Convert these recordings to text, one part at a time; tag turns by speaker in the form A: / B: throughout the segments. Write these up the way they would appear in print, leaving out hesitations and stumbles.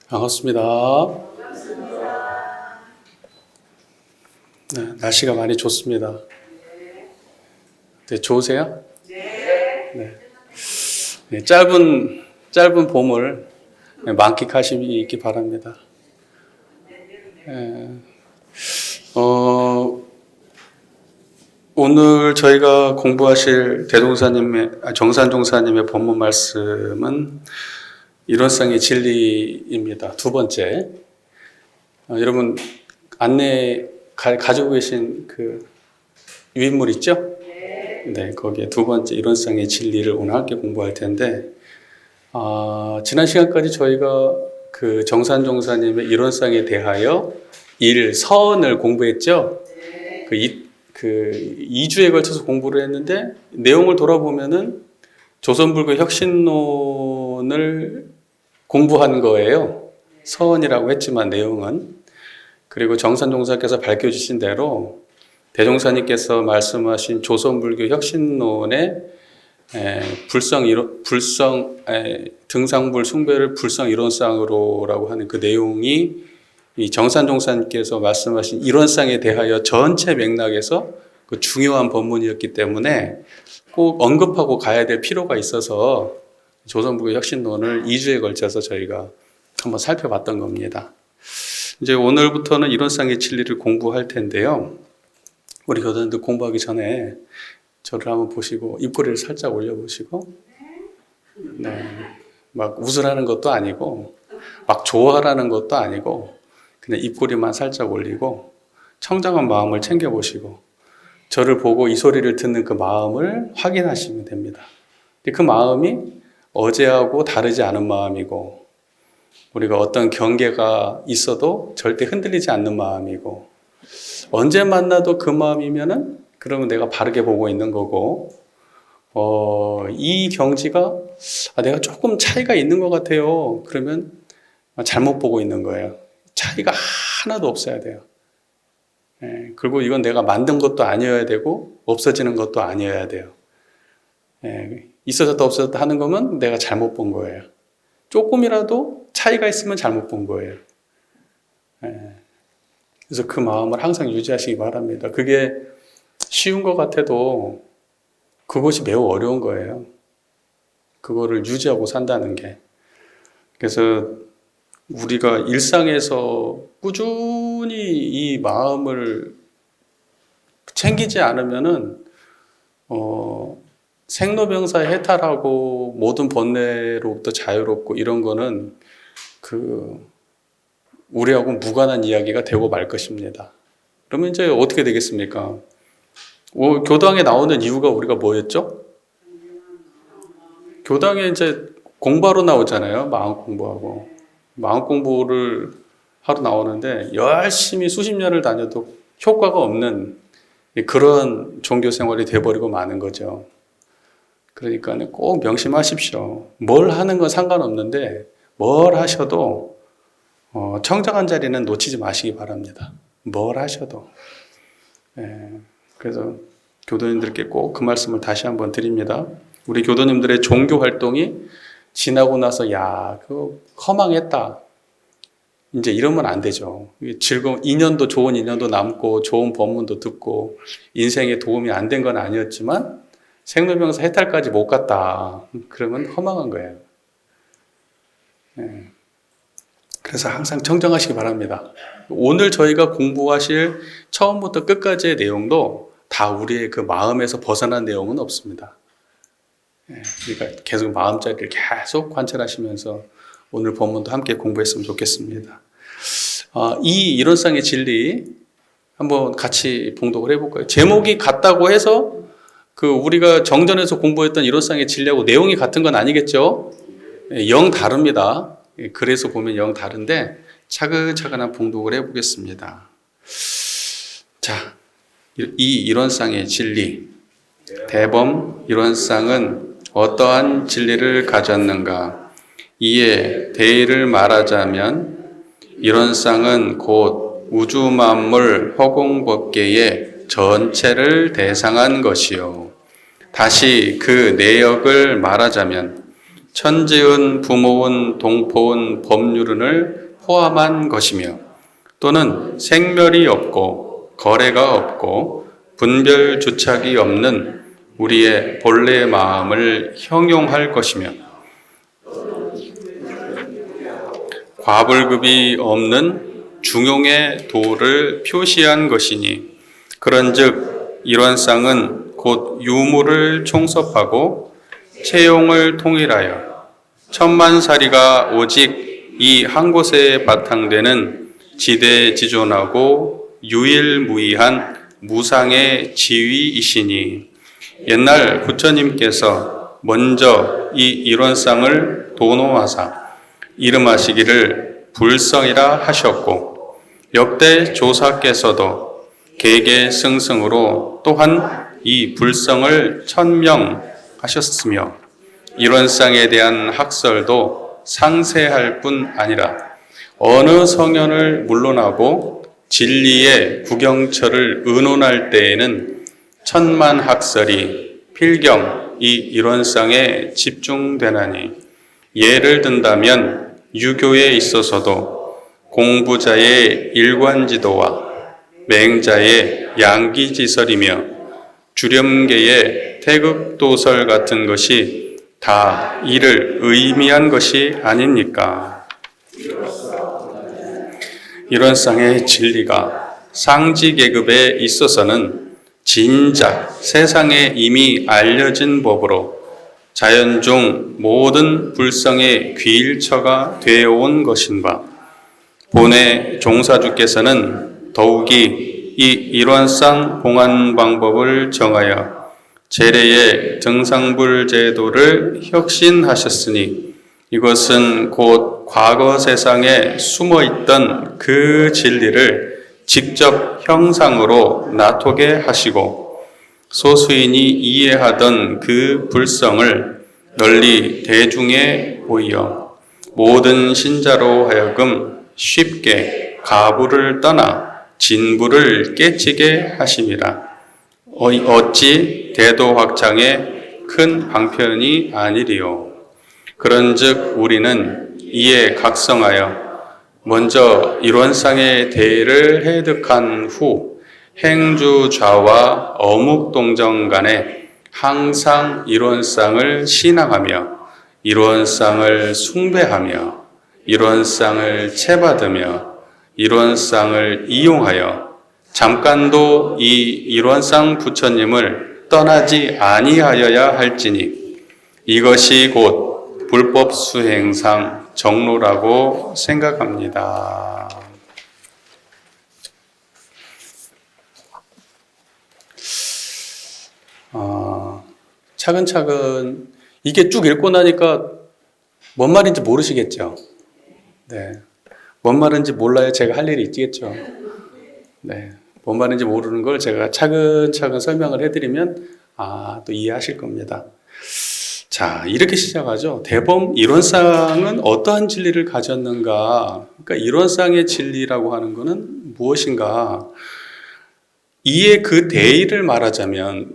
A: 반갑습니다. 네, 날씨가 많이 좋습니다. 네, 좋으세요? 네. 네, 짧은 봄을 만끽하시기 바랍니다. 네, 오늘 저희가 공부하실 정산종사님의 본문 말씀은 일원상의 진리입니다. 두 번째. 여러분, 안내 가지고 계신 그 유인물 있죠? 네, 거기에 두 번째 일원상의 진리를 오늘 함께 공부할 텐데, 지난 시간까지 저희가 그 정산종사님의 일원상에 대하여 서언을 공부했죠? 그 2주에 걸쳐서 공부를 했는데, 내용을 돌아보면은 조선불교 혁신론을 공부한 거예요. 서언이라고 했지만 내용은. 그리고 정산종사께서 밝혀주신 대로 대종사님께서 말씀하신 조선불교 혁신론의 등상불 숭배를 불성이론상으로라고 하는 그 내용이 이 정산종사님께서 말씀하신 이론상에 대하여 전체 맥락에서 그 중요한 본문이었기 때문에 꼭 언급하고 가야 될 필요가 있어서 조선불교 혁신론을 2주에 걸쳐서 저희가 한번 살펴봤던 겁니다. 이제 오늘부터는 이론상의 진리를 공부할 텐데요. 우리 교도님들 공부하기 전에 저를 한번 보시고 입꼬리를 살짝 올려보시고, 네, 막 웃으라는 것도 아니고 막 좋아하라는 것도 아니고 그냥 입꼬리만 살짝 올리고 청정한 마음을 챙겨보시고 저를 보고 이 소리를 듣는 그 마음을 확인하시면 됩니다. 그 마음이 어제하고 다르지 않은 마음이고, 우리가 어떤 경계가 있어도 절대 흔들리지 않는 마음이고, 언제 만나도 그 마음이면은 그러면 내가 바르게 보고 있는 거고, 이 경지가 내가 조금 차이가 있는 것 같아요. 그러면 잘못 보고 있는 거예요. 차이가 하나도 없어야 돼요. 그리고 이건 내가 만든 것도 아니어야 되고 없어지는 것도 아니어야 돼요. 있어졌다 없어졌다 하는 거면 내가 잘못 본 거예요. 조금이라도 차이가 있으면 잘못 본 거예요. 그래서 그 마음을 항상 유지하시기 바랍니다. 그게 쉬운 것 같아도 그것이 매우 어려운 거예요. 그거를 유지하고 산다는 게. 그래서 우리가 일상에서 꾸준히 이 마음을 챙기지 않으면은 생로병사에 해탈하고 모든 번뇌로부터 자유롭고 이런 거는 우리하고 무관한 이야기가 되고 말 것입니다. 그러면 이제 어떻게 되겠습니까? 교당에 나오는 이유가 우리가 뭐였죠? 교당에 이제 공부하러 나오잖아요. 마음 공부하고. 마음 공부를 하러 나오는데 열심히 수십 년을 다녀도 효과가 없는 그런 종교 생활이 돼버리고 마는 거죠. 그러니까 꼭 명심하십시오. 뭘 하는 건 상관없는데 뭘 하셔도 청정한 자리는 놓치지 마시기 바랍니다. 뭘 하셔도. 그래서 교도님들께 꼭 그 말씀을 다시 한번 드립니다. 우리 교도님들의 종교 활동이 지나고 나서 그거 허망했다. 이제 이러면 안 되죠. 즐거운 인연도 좋은 인연도 남고 좋은 법문도 듣고 인생에 도움이 안 된 건 아니었지만 생로병사 해탈까지 못 갔다. 그러면 허망한 거예요. 그래서 항상 청정하시기 바랍니다. 오늘 저희가 공부하실 처음부터 끝까지의 내용도 다 우리의 그 마음에서 벗어난 내용은 없습니다. 그러니까 계속 마음자리를 계속 관찰하시면서 오늘 본문도 함께 공부했으면 좋겠습니다. 이 이론상의 진리 한번 같이 봉독을 해볼까요? 제목이 같다고 해서 우리가 정전에서 공부했던 이론상의 진리하고 내용이 같은 건 아니겠죠? 영 다릅니다. 그래서 보면 영 다른데 차근차근한 봉독을 해보겠습니다. 자, 이 이론상의 진리. 대범 이론상은 어떠한 진리를 가졌는가? 이에 대의를 말하자면 이론상은 곧 우주만물 허공법계의 전체를 대상한 것이요. 다시 그 내역을 말하자면 천지은, 부모은, 동포은, 법률은을 포함한 것이며 또는 생멸이 없고 거래가 없고 분별 주착이 없는 우리의 본래 마음을 형용할 것이며 과불급이 없는 중용의 도를 표시한 것이니 그런즉 이런 쌍은 곧 유무를 총섭하고 채용을 통일하여 천만사리가 오직 이 한 곳에 바탕되는 지대지존하고 유일무이한 무상의 지위이시니 옛날 부처님께서 먼저 이 일원상을 도노하사 이름하시기를 불성이라 하셨고 역대 조사께서도 계계승승으로 또한 이 불성을 천명하셨으며 일원상에 대한 학설도 상세할 뿐 아니라 어느 성현을 물론하고 진리의 구경처를 의논할 때에는 천만 학설이 필경 이 일원상에 집중되나니 예를 든다면 유교에 있어서도 공부자의 일관지도와 맹자의 양기지설이며 주렴계의 태극도설 같은 것이 다 이를 의미한 것이 아닙니까? 일원상의 진리가 상지계급에 있어서는 진작 세상에 이미 알려진 법으로 자연 중 모든 불성의 귀일처가 되어온 것인 바 본의 종사주께서는 더욱이 이 일원상 봉안 방법을 정하여 제례의 등상불 제도를 혁신하셨으니 이것은 곧 과거 세상에 숨어있던 그 진리를 직접 형상으로 나타나게 하시고 소수인이 이해하던 그 불성을 널리 대중에 보이어 모든 신자로 하여금 쉽게 가부를 떠나 진부를 깨치게 하심이라. 어찌 대도확장의 큰 방편이 아니리요. 그런즉 우리는 이에 각성하여 먼저 일원상의 대를 획득한 후 행주좌와 어묵동정 간에 항상 일원상을 신앙하며 일원상을 숭배하며 일원상을 체받으며 일원상을 이용하여 잠깐도 이 일원상 부처님을 떠나지 아니하여야 할지니 이것이 곧 불법 수행상 정로라고 생각합니다. 차근차근 이게 쭉 읽고 나니까 뭔 말인지 모르시겠죠? 네. 뭔 말인지 몰라야 제가 할 일이 있겠죠? 네. 뭔 말인지 모르는 걸 제가 차근차근 설명을 해드리면 또 이해하실 겁니다. 자, 이렇게 시작하죠. 대범 일원상은 어떠한 진리를 가졌는가? 그러니까 일원상의 진리라고 하는 것은 무엇인가? 이에 그 대의를 말하자면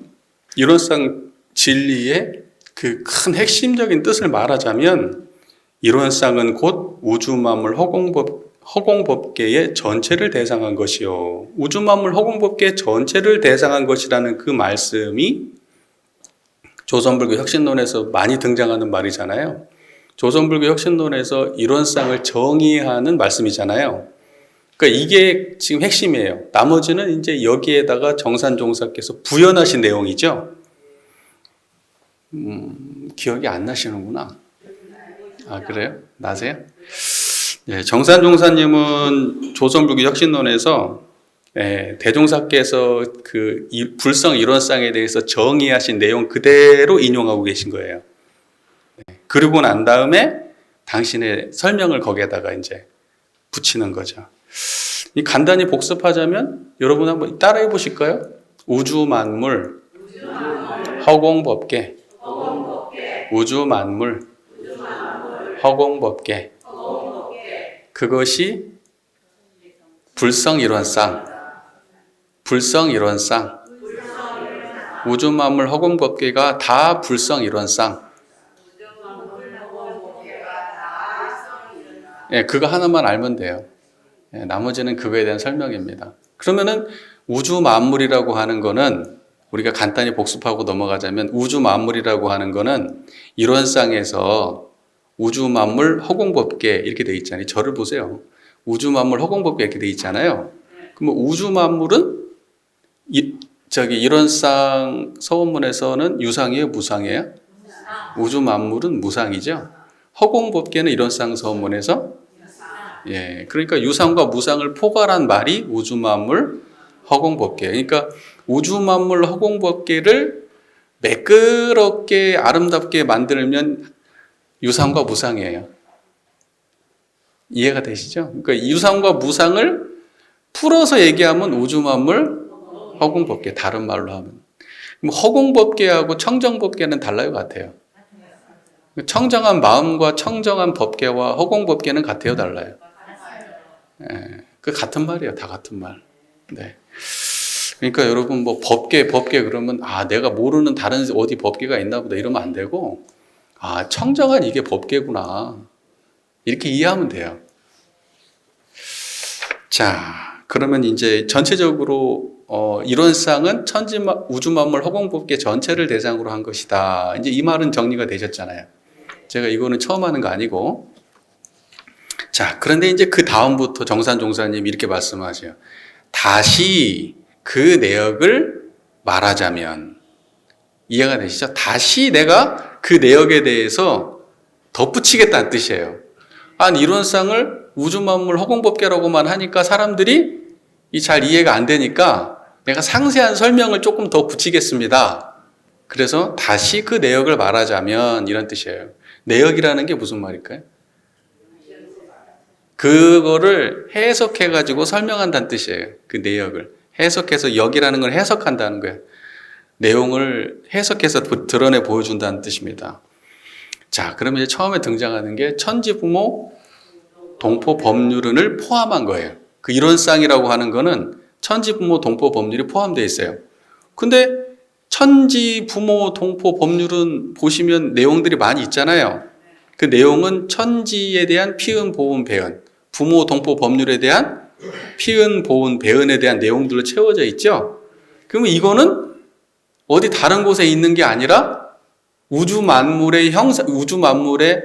A: 일원상 진리의 그 큰 핵심적인 뜻을 말하자면 일원상은 곧 우주만물 허공법계의 전체를 대상한 것이요. 우주만물 허공법계 전체를 대상한 것이라는 그 말씀이 조선불교 혁신론에서 많이 등장하는 말이잖아요. 조선불교 혁신론에서 일원상을 정의하는 말씀이잖아요. 그러니까 이게 지금 핵심이에요. 나머지는 이제 여기에다가 정산종사께서 부연하신 내용이죠. 기억이 안 나시는구나. 그래요? 나세요? 네, 정산종사님은 조선불교 혁신론에서 대종사께서 그 불성 일원상에 대해서 정의하신 내용 그대로 인용하고 계신 거예요. 그러고 난 다음에 당신의 설명을 거기에다가 이제 붙이는 거죠. 간단히 복습하자면 여러분 한번 따라해 보실까요? 우주 만물, 허공법계, 우주 만물, 허공법계. 그것이 불성일원상, 불성일원상, 우주만물 허공법계가 다 불성일원상. 예, 그거 하나만 알면 돼요. 예, 나머지는 그거에 대한 설명입니다. 그러면은 우주 만물이라고 하는 거는 우리가 간단히 복습하고 넘어가자면 우주 만물이라고 하는 거는 이론상에서 우주 만물 허공법계 이렇게 돼 있잖아요. 저를 보세요. 우주 만물 허공법계 이렇게 돼 있잖아요. 그럼 우주 만물은 이론상 서원문에서는 유상이에요, 무상이에요? 우주 만물은 무상이죠. 허공법계는 이론상 서원문에서 예, 그러니까 유상과 무상을 포괄한 말이 우주 만물 허공법계. 그러니까 우주 만물 허공법계를 매끄럽게 아름답게 만들면 유상과 무상이에요. 이해가 되시죠? 그러니까 유상과 무상을 풀어서 얘기하면 우주 만물 허공법계, 다른 말로 하면. 허공법계하고 청정법계는 달라요, 같아요? 청정한 마음과 청정한 법계와 허공법계는 같아요, 달라요? 예, 그 같은 말이에요, 다 같은 말. 네. 그러니까 여러분 뭐 법계 그러면 내가 모르는 다른 어디 법계가 있나 보다 이러면 안 되고 청정한 이게 법계구나 이렇게 이해하면 돼요. 자, 그러면 이제 전체적으로 이론상은 우주 만물 허공법계 전체를 대상으로 한 것이다. 이제 이 말은 정리가 되셨잖아요. 제가 이거는 처음 하는 거 아니고. 자, 그런데 이제 그 다음부터 정산 종사님 이렇게 말씀하세요. 다시 그 내역을 말하자면 이해가 되시죠? 다시 내가 그 내역에 대해서 덧붙이겠다는 뜻이에요. 이론상을 우주만물 허공법계라고만 하니까 사람들이 잘 이해가 안 되니까 내가 상세한 설명을 조금 더 붙이겠습니다. 그래서 다시 그 내역을 말하자면 이런 뜻이에요. 내역이라는 게 무슨 말일까요? 그거를 해석해가지고 설명한다는 뜻이에요. 그 내역을. 해석해서 역이라는 걸 해석한다는 거예요. 내용을 해석해서 드러내 보여준다는 뜻입니다. 자, 그러면 이제 처음에 등장하는 게 천지부모 동포 법률은을 포함한 거예요. 그 이론상이라고 하는 거는 천지부모 동포 법률이 포함되어 있어요. 근데 천지부모 동포 법률은 보시면 내용들이 많이 있잖아요. 그 내용은 천지에 대한 피은, 보은, 배은, 부모, 동포, 법률에 대한 피은, 보은, 배은에 대한 내용들로 채워져 있죠. 그러면 이거는 어디 다른 곳에 있는 게 아니라 우주 만물의 우주 만물의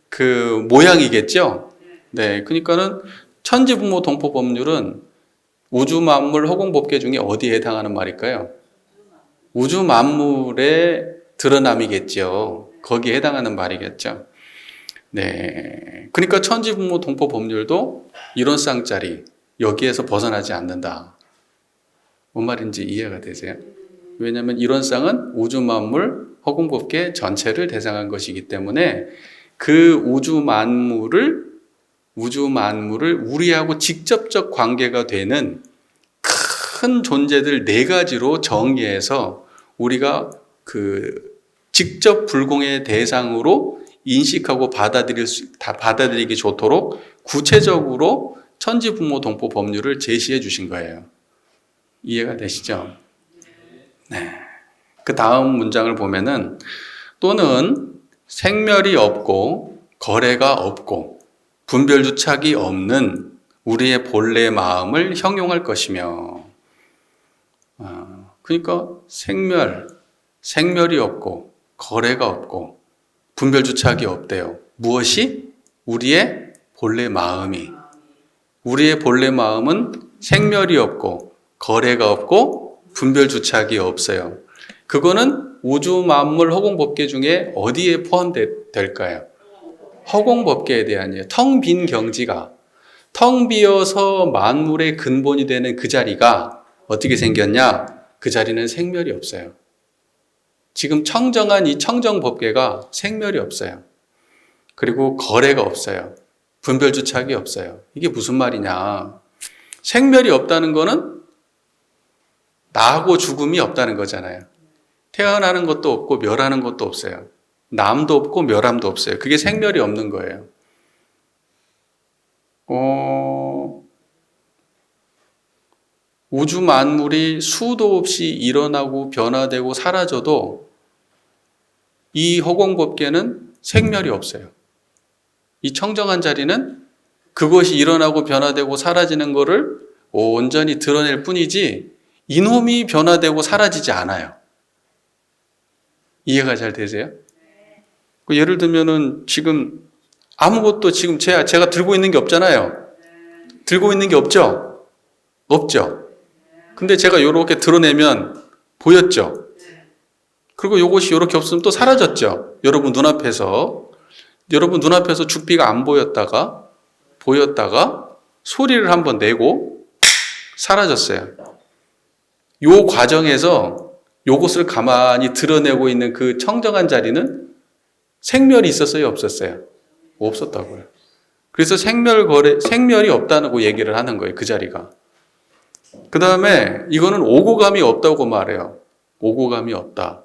A: 그 모양이겠죠. 네, 그러니까는 천지, 부모, 동포, 법률은 우주 만물 허공법계 중에 어디에 해당하는 말일까요? 우주 만물의 드러남이겠죠. 거기에 해당하는 말이겠죠. 네, 그러니까 천지부모 동포 법률도 이론상짜리 여기에서 벗어나지 않는다. 뭔 말인지 이해가 되세요? 왜냐하면 이론상은 우주 만물 허공법계 전체를 대상한 것이기 때문에 그 우주 만물을 우리하고 직접적 관계가 되는 큰 존재들 4가지로 정의해서 우리가 그 직접 불공의 대상으로 인식하고 받아들이기 좋도록 구체적으로 천지부모 동포 법률을 제시해 주신 거예요. 이해가 되시죠? 네. 그 다음 문장을 보면은 또는 생멸이 없고 거래가 없고 분별주착이 없는 우리의 본래 마음을 형용할 것이며 그러니까 생멸이 없고 거래가 없고 분별주착이 없대요. 무엇이? 우리의 본래 마음이. 우리의 본래 마음은 생멸이 없고 거래가 없고 분별주착이 없어요. 그거는 우주 만물 허공법계 중에 어디에 포함될까요? 허공법계에 대한이에요. 텅 빈 경지가 텅 비어서 만물의 근본이 되는 그 자리가 어떻게 생겼냐? 그 자리는 생멸이 없어요. 지금 청정한 이 청정법계가 생멸이 없어요. 그리고 거래가 없어요. 분별주착이 없어요. 이게 무슨 말이냐? 생멸이 없다는 거는 나고 죽음이 없다는 거잖아요. 태어나는 것도 없고 멸하는 것도 없어요. 남도 없고 멸함도 없어요. 그게 생멸이 없는 거예요. 우주 만물이 수도 없이 일어나고 변화되고 사라져도 이 허공법계는 생멸이 없어요. 이 청정한 자리는 그것이 일어나고 변화되고 사라지는 거를 온전히 드러낼 뿐이지 이놈이 변화되고 사라지지 않아요. 이해가 잘 되세요? 예를 들면은 지금 아무것도 지금 제가 들고 있는 게 없잖아요. 들고 있는 게 없죠? 없죠? 근데 제가 이렇게 드러내면 보였죠? 그리고 이것이 이렇게 없으면 또 사라졌죠? 여러분 눈앞에서 죽비가 안 보였다가 소리를 한번 내고 사라졌어요. 요 과정에서 요것을 가만히 드러내고 있는 그 청정한 자리는 생멸이 있었어요? 없었어요? 없었다고요. 그래서 생멸이 없다고 얘기를 하는 거예요. 그 자리가. 그 다음에 이거는 오고감이 없다고 말해요. 오고감이 없다.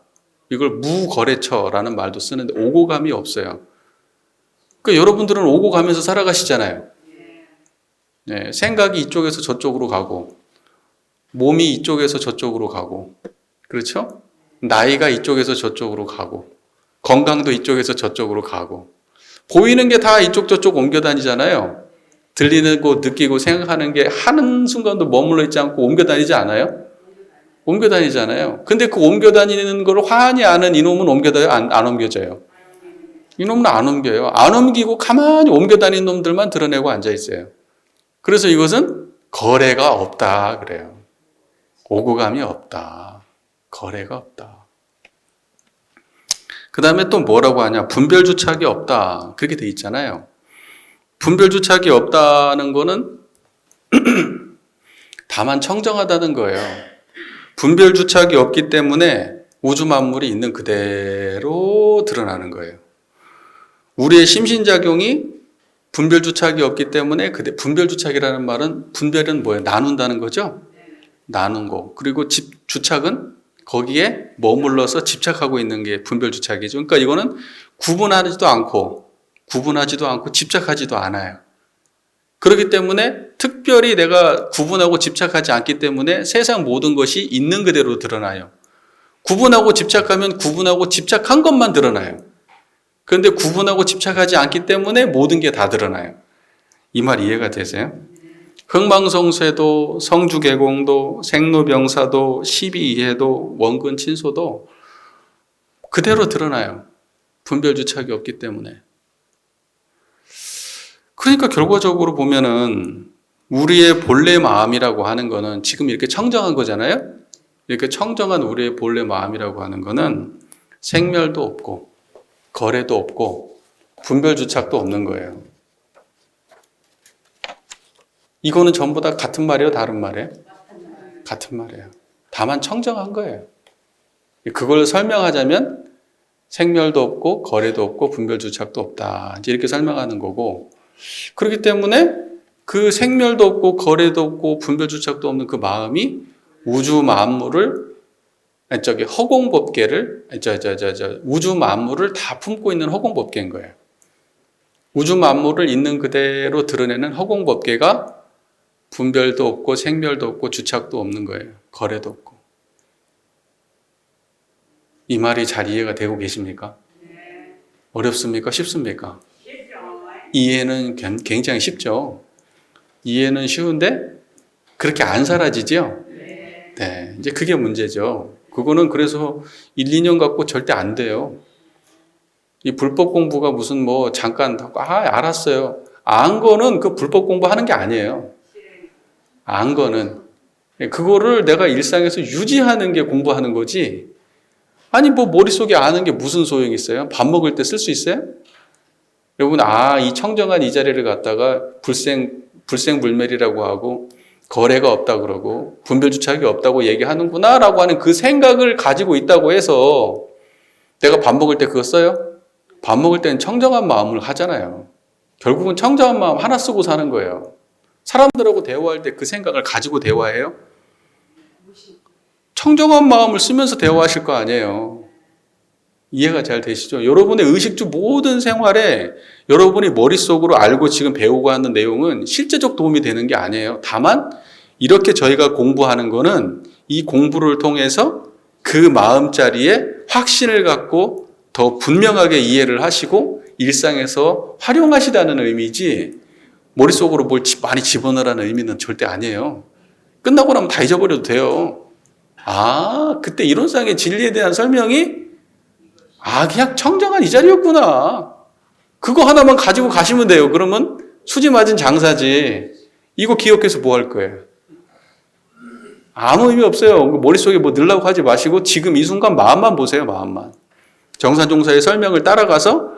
A: 이걸 무거래처라는 말도 쓰는데 오고감이 없어요. 그러니까 여러분들은 오고 가면서 살아가시잖아요. 네, 생각이 이쪽에서 저쪽으로 가고 몸이 이쪽에서 저쪽으로 가고 그렇죠? 나이가 이쪽에서 저쪽으로 가고 건강도 이쪽에서 저쪽으로 가고 보이는 게 다 이쪽 저쪽 옮겨 다니잖아요. 들리는 거 느끼고 생각하는 게 한순간도 머물러 있지 않고 옮겨 다니지 않아요? 옮겨 다니잖아요. 근데 그 옮겨 다니는 걸 환히 아는 이놈은 옮겨다요? 안 옮겨져요? 이놈은 안 옮겨요. 안 옮기고 가만히 옮겨 다니는 놈들만 드러내고 앉아 있어요. 그래서 이것은 거래가 없다 그래요. 오고감이 없다. 거래가 없다. 그 다음에 또 뭐라고 하냐? 분별주착이 없다. 그렇게 돼 있잖아요. 분별주착이 없다는 거는 다만 청정하다는 거예요. 분별주착이 없기 때문에 우주 만물이 있는 그대로 드러나는 거예요. 우리의 심신작용이 분별주착이 없기 때문에 분별주착이라는 말은 분별은 뭐예요? 나눈다는 거죠? 나눈 거. 그리고 주착은 거기에 머물러서 집착하고 있는 게 분별주착이죠. 그러니까 이거는 구분하지도 않고 집착하지도 않아요. 그렇기 때문에 특별히 내가 구분하고 집착하지 않기 때문에 세상 모든 것이 있는 그대로 드러나요. 구분하고 집착하면 구분하고 집착한 것만 드러나요. 그런데 구분하고 집착하지 않기 때문에 모든 게 다 드러나요. 이 말 이해가 되세요? 흥망성쇠도, 성주개공도, 생로병사도, 십이이해도, 원근친소도 그대로 드러나요. 분별주착이 없기 때문에. 그러니까 결과적으로 보면은 우리의 본래 마음이라고 하는 거는 지금 이렇게 청정한 거잖아요. 이렇게 청정한 우리의 본래 마음이라고 하는 거는 생멸도 없고 거래도 없고 분별주착도 없는 거예요. 이거는 전부 다 같은 말이에요? 다른 말이에요? 같은 말이에요. 다만 청정한 거예요. 그걸 설명하자면 생멸도 없고 거래도 없고 분별주착도 없다. 이제 이렇게 설명하는 거고, 그렇기 때문에 그 생멸도 없고 거래도 없고 분별주착도 없는 그 마음이 우주 만물을 허공법계를 우주 만물을 다 품고 있는 허공법계인 거예요. 우주 만물을 있는 그대로 드러내는 허공법계가 분별도 없고 생멸도 없고 주착도 없는 거예요. 거래도 없고. 이 말이 잘 이해가 되고 계십니까? 어렵습니까? 쉽습니까? 이해는 굉장히 쉽죠. 이해는 쉬운데 그렇게 안 사라지죠? 네, 이제 그게 문제죠. 그거는 그래서 1, 2년 갖고 절대 안 돼요. 이 불법 공부가 무슨 잠깐 알았어요. 안 거는 그 불법 공부하는 게 아니에요. 안 거는 그거를 내가 일상에서 유지하는 게 공부하는 거지. 아니 머릿속에 아는 게 무슨 소용이 있어요? 밥 먹을 때 쓸 수 있어요? 여러분 이 청정한 이 자리를 갖다가 불생불멸이라고 하고 거래가 없다 그러고 분별주착이 없다고 얘기하는구나 라고 하는 그 생각을 가지고 있다고 해서 내가 밥 먹을 때 그거 써요? 밥 먹을 때는 청정한 마음을 하잖아요. 결국은 청정한 마음 하나 쓰고 사는 거예요. 사람들하고 대화할 때 그 생각을 가지고 대화해요? 청정한 마음을 쓰면서 대화하실 거 아니에요. 이해가 잘 되시죠? 여러분의 의식주 모든 생활에 여러분이 머릿속으로 알고 지금 배우고 하는 내용은 실제적 도움이 되는 게 아니에요. 다만 이렇게 저희가 공부하는 거는 이 공부를 통해서 그 마음자리에 확신을 갖고 더 분명하게 이해를 하시고 일상에서 활용하시다는 의미지, 머릿속으로 뭘 많이 집어넣으라는 의미는 절대 아니에요. 끝나고 나면 다 잊어버려도 돼요. 그때 이론상의 진리에 대한 설명이 그냥 청정한 이 자리였구나. 그거 하나만 가지고 가시면 돼요. 그러면 수지 맞은 장사지. 이거 기억해서 뭐 할 거예요? 아무 의미 없어요. 머릿속에 뭐 넣으려고 하지 마시고 지금 이 순간 마음만 보세요. 마음만. 정산종사의 설명을 따라가서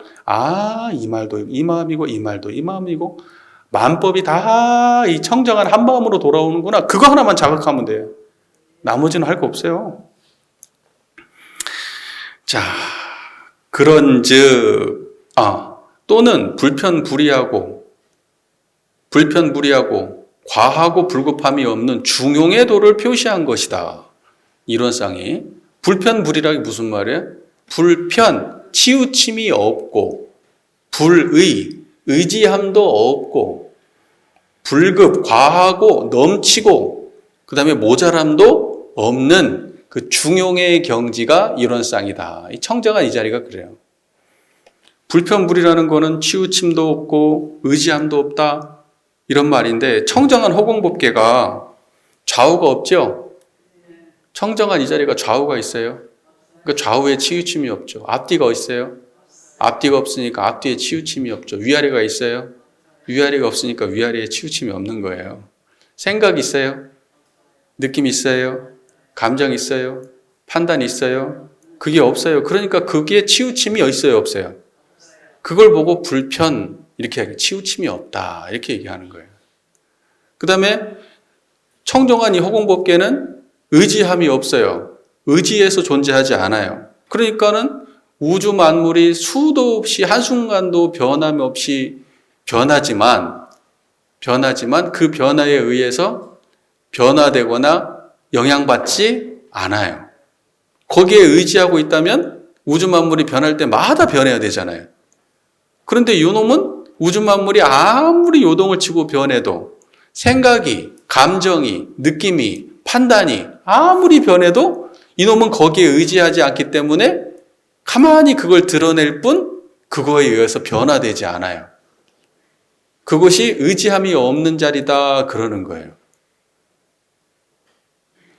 A: 이 말도 이 마음이고 이 말도 이 마음이고 만법이 다 이 청정한 한 마음으로 돌아오는구나. 그거 하나만 자각하면 돼요. 나머지는 할 거 없어요. 자, 그런즉 또는 불편불이하고 과하고 불급함이 없는 중용의 도를 표시한 것이다. 이론상이. 불편불이라기 무슨 말이에요? 불편, 치우침이 없고, 불의, 의지함도 없고, 불급, 과하고 넘치고, 그 다음에 모자람도 없는 그 중용의 경지가 이론상이다. 이 청정한 이 자리가 그래요. 불편불이라는 거는 치우침도 없고 의지함도 없다 이런 말인데, 청정한 허공법계가 좌우가 없죠. 청정한 이 자리가 좌우가 있어요. 그러니까 좌우에 치우침이 없죠. 앞뒤가 있어요. 앞뒤가 없으니까 앞뒤에 치우침이 없죠. 위아래가 있어요. 위아래가 없으니까 위아래에 치우침이 없는 거예요. 생각 있어요. 느낌 있어요. 감정 있어요. 판단 있어요. 그게 없어요. 그러니까 거기에 치우침이 있어요, 없어요? 그걸 보고 불편 이렇게 하게, 치우침이 없다 이렇게 얘기하는 거예요. 그 다음에 청정한 이 허공법계는 의지함이 없어요. 의지해서 존재하지 않아요. 그러니까는 우주 만물이 수도 없이 한순간도 변함 없이 변하지만 그 변화에 의해서 변화되거나 영향받지 않아요. 거기에 의지하고 있다면 우주 만물이 변할 때마다 변해야 되잖아요. 그런데 이놈은 우주 만물이 아무리 요동을 치고 변해도 생각이, 감정이, 느낌이, 판단이 아무리 변해도 이놈은 거기에 의지하지 않기 때문에 가만히 그걸 드러낼 뿐 그거에 의해서 변화되지 않아요. 그것이 의지함이 없는 자리다 그러는 거예요.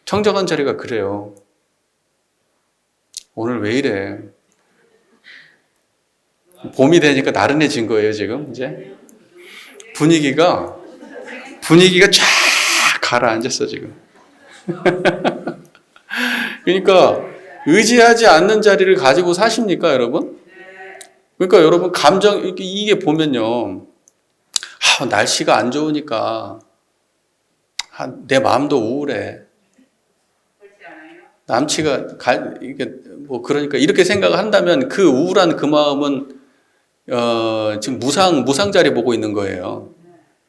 A: 청정한 자리가 그래요. 오늘 왜 이래? 봄이 되니까 나른해진 거예요, 지금 이제. 분위기가 쫙 가라앉았어, 지금. 그러니까 의지하지 않는 자리를 가지고 사십니까, 여러분? 그러니까 여러분 감정 이게 보면요. 날씨가 안 좋으니까 내 마음도 우울해. 남치가 이게 뭐 그러니까 이렇게 생각을 한다면 그 우울한 그 마음은 지금 무상 자리 보고 있는 거예요.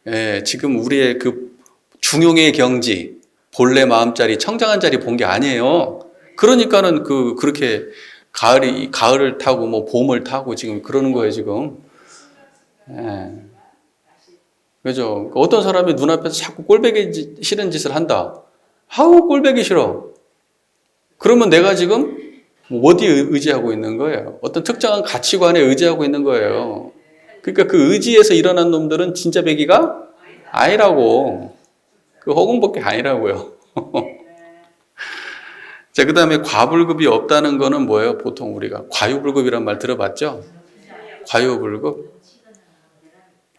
A: 예, 지금 우리의 그 중용의 경지, 본래 마음자리, 청정한 자리 본 게 아니에요. 그러니까는 그렇게 가을을 타고 뭐 봄을 타고 지금 그러는 거예요, 지금. 예. 그죠? 어떤 사람이 눈앞에서 자꾸 꼴보기 싫은 짓을 한다. 꼴보기 싫어. 그러면 내가 지금 어디에 의지하고 있는 거예요? 어떤 특정한 가치관에 의지하고 있는 거예요. 그러니까 그 의지에서 일어난 놈들은 진짜 배기가 아니라고. 그 허공법계 아니라고요. 자, 그 다음에 과불급이 없다는 거는 뭐예요? 보통 우리가 과유불급이란 말 들어봤죠? 과유불급.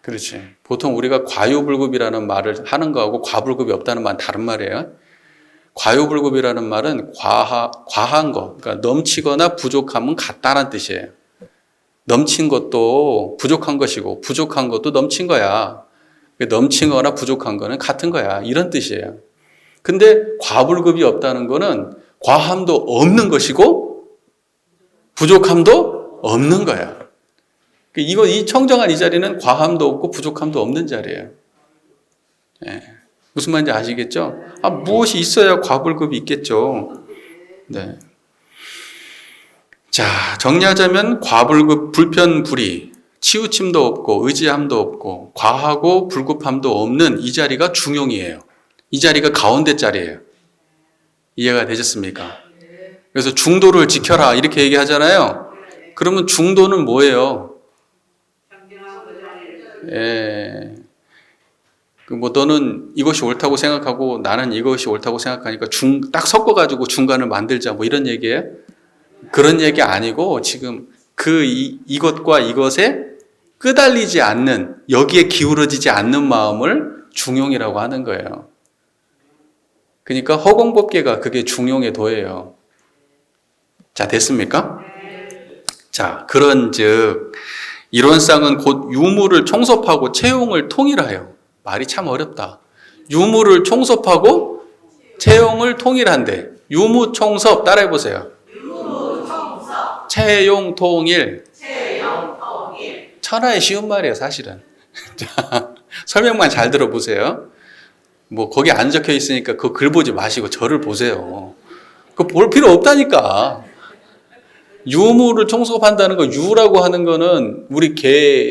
A: 그렇지. 보통 우리가 과유불급이라는 말을 하는 거하고 과불급이 없다는 말은 다른 말이에요. 과유불급이라는 말은 과한 거, 그러니까 넘치거나 부족함은 같다는 뜻이에요. 넘친 것도 부족한 것이고 부족한 것도 넘친 거야. 넘치거나 부족한 거는 같은 거야. 이런 뜻이에요. 근데 과불급이 없다는 거는 과함도 없는 것이고 부족함도 없는 거야. 이 청정한 이 자리는 과함도 없고 부족함도 없는 자리예요. 예. 무슨 말인지 아시겠죠? 무엇이 있어야 과불급이 있겠죠. 네. 자, 정리하자면 과불급, 불편불이, 치우침도 없고 의지함도 없고 과하고 불급함도 없는 이 자리가 중용이에요. 이 자리가 가운데 자리예요. 이해가 되셨습니까? 그래서 중도를 지켜라 이렇게 얘기하잖아요. 그러면 중도는 뭐예요? 예. 뭐 너는 이것이 옳다고 생각하고 나는 이것이 옳다고 생각하니까 딱 섞어가지고 중간을 만들자 뭐 이런 얘기예요? 그런 얘기 아니고 지금 이것과 이것에 끄달리지 않는, 여기에 기울어지지 않는 마음을 중용이라고 하는 거예요. 그러니까 허공법계가 그게 중용의 도예요. 자, 됐습니까? 자, 그런즉 이론상은 곧 유무를 총섭하고 채용을 통일하여. 말이 참 어렵다. 유무를 총섭하고 채용을 통일한대. 유무 총섭 따라해보세요. 유무 총섭. 채용 통일. 채용 통일. 천하의 쉬운 말이에요, 사실은. 자, 설명만 잘 들어보세요. 뭐 거기 안 적혀 있으니까 그 글 보지 마시고 저를 보세요. 그거 볼 필요 없다니까. 유무를 총섭한다는 거, 유라고 하는 거는 우리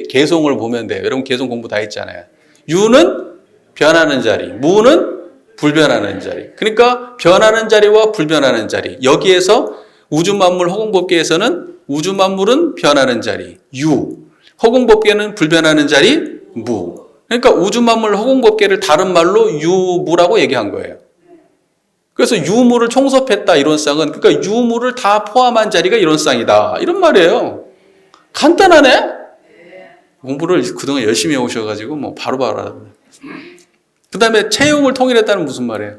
A: 개송을 보면 돼요. 여러분 개송 공부 다 했잖아요. 유는 변하는 자리, 무는 불변하는 자리. 그러니까 변하는 자리와 불변하는 자리. 여기에서 우주만물 허공법계에서는 우주만물은 변하는 자리, 유. 허공법계는 불변하는 자리, 무. 그러니까 우주만물 허공법계를 다른 말로 유무라고 얘기한 거예요. 그래서 유무를 총섭했다 이론상은, 그러니까 유무를 다 포함한 자리가 이론상이다 이런 말이에요. 간단하네? 공부를 그동안 열심히 해오셔가지고 뭐 바로바로 알아요. 그 다음에 채용을 통일했다는 무슨 말이에요?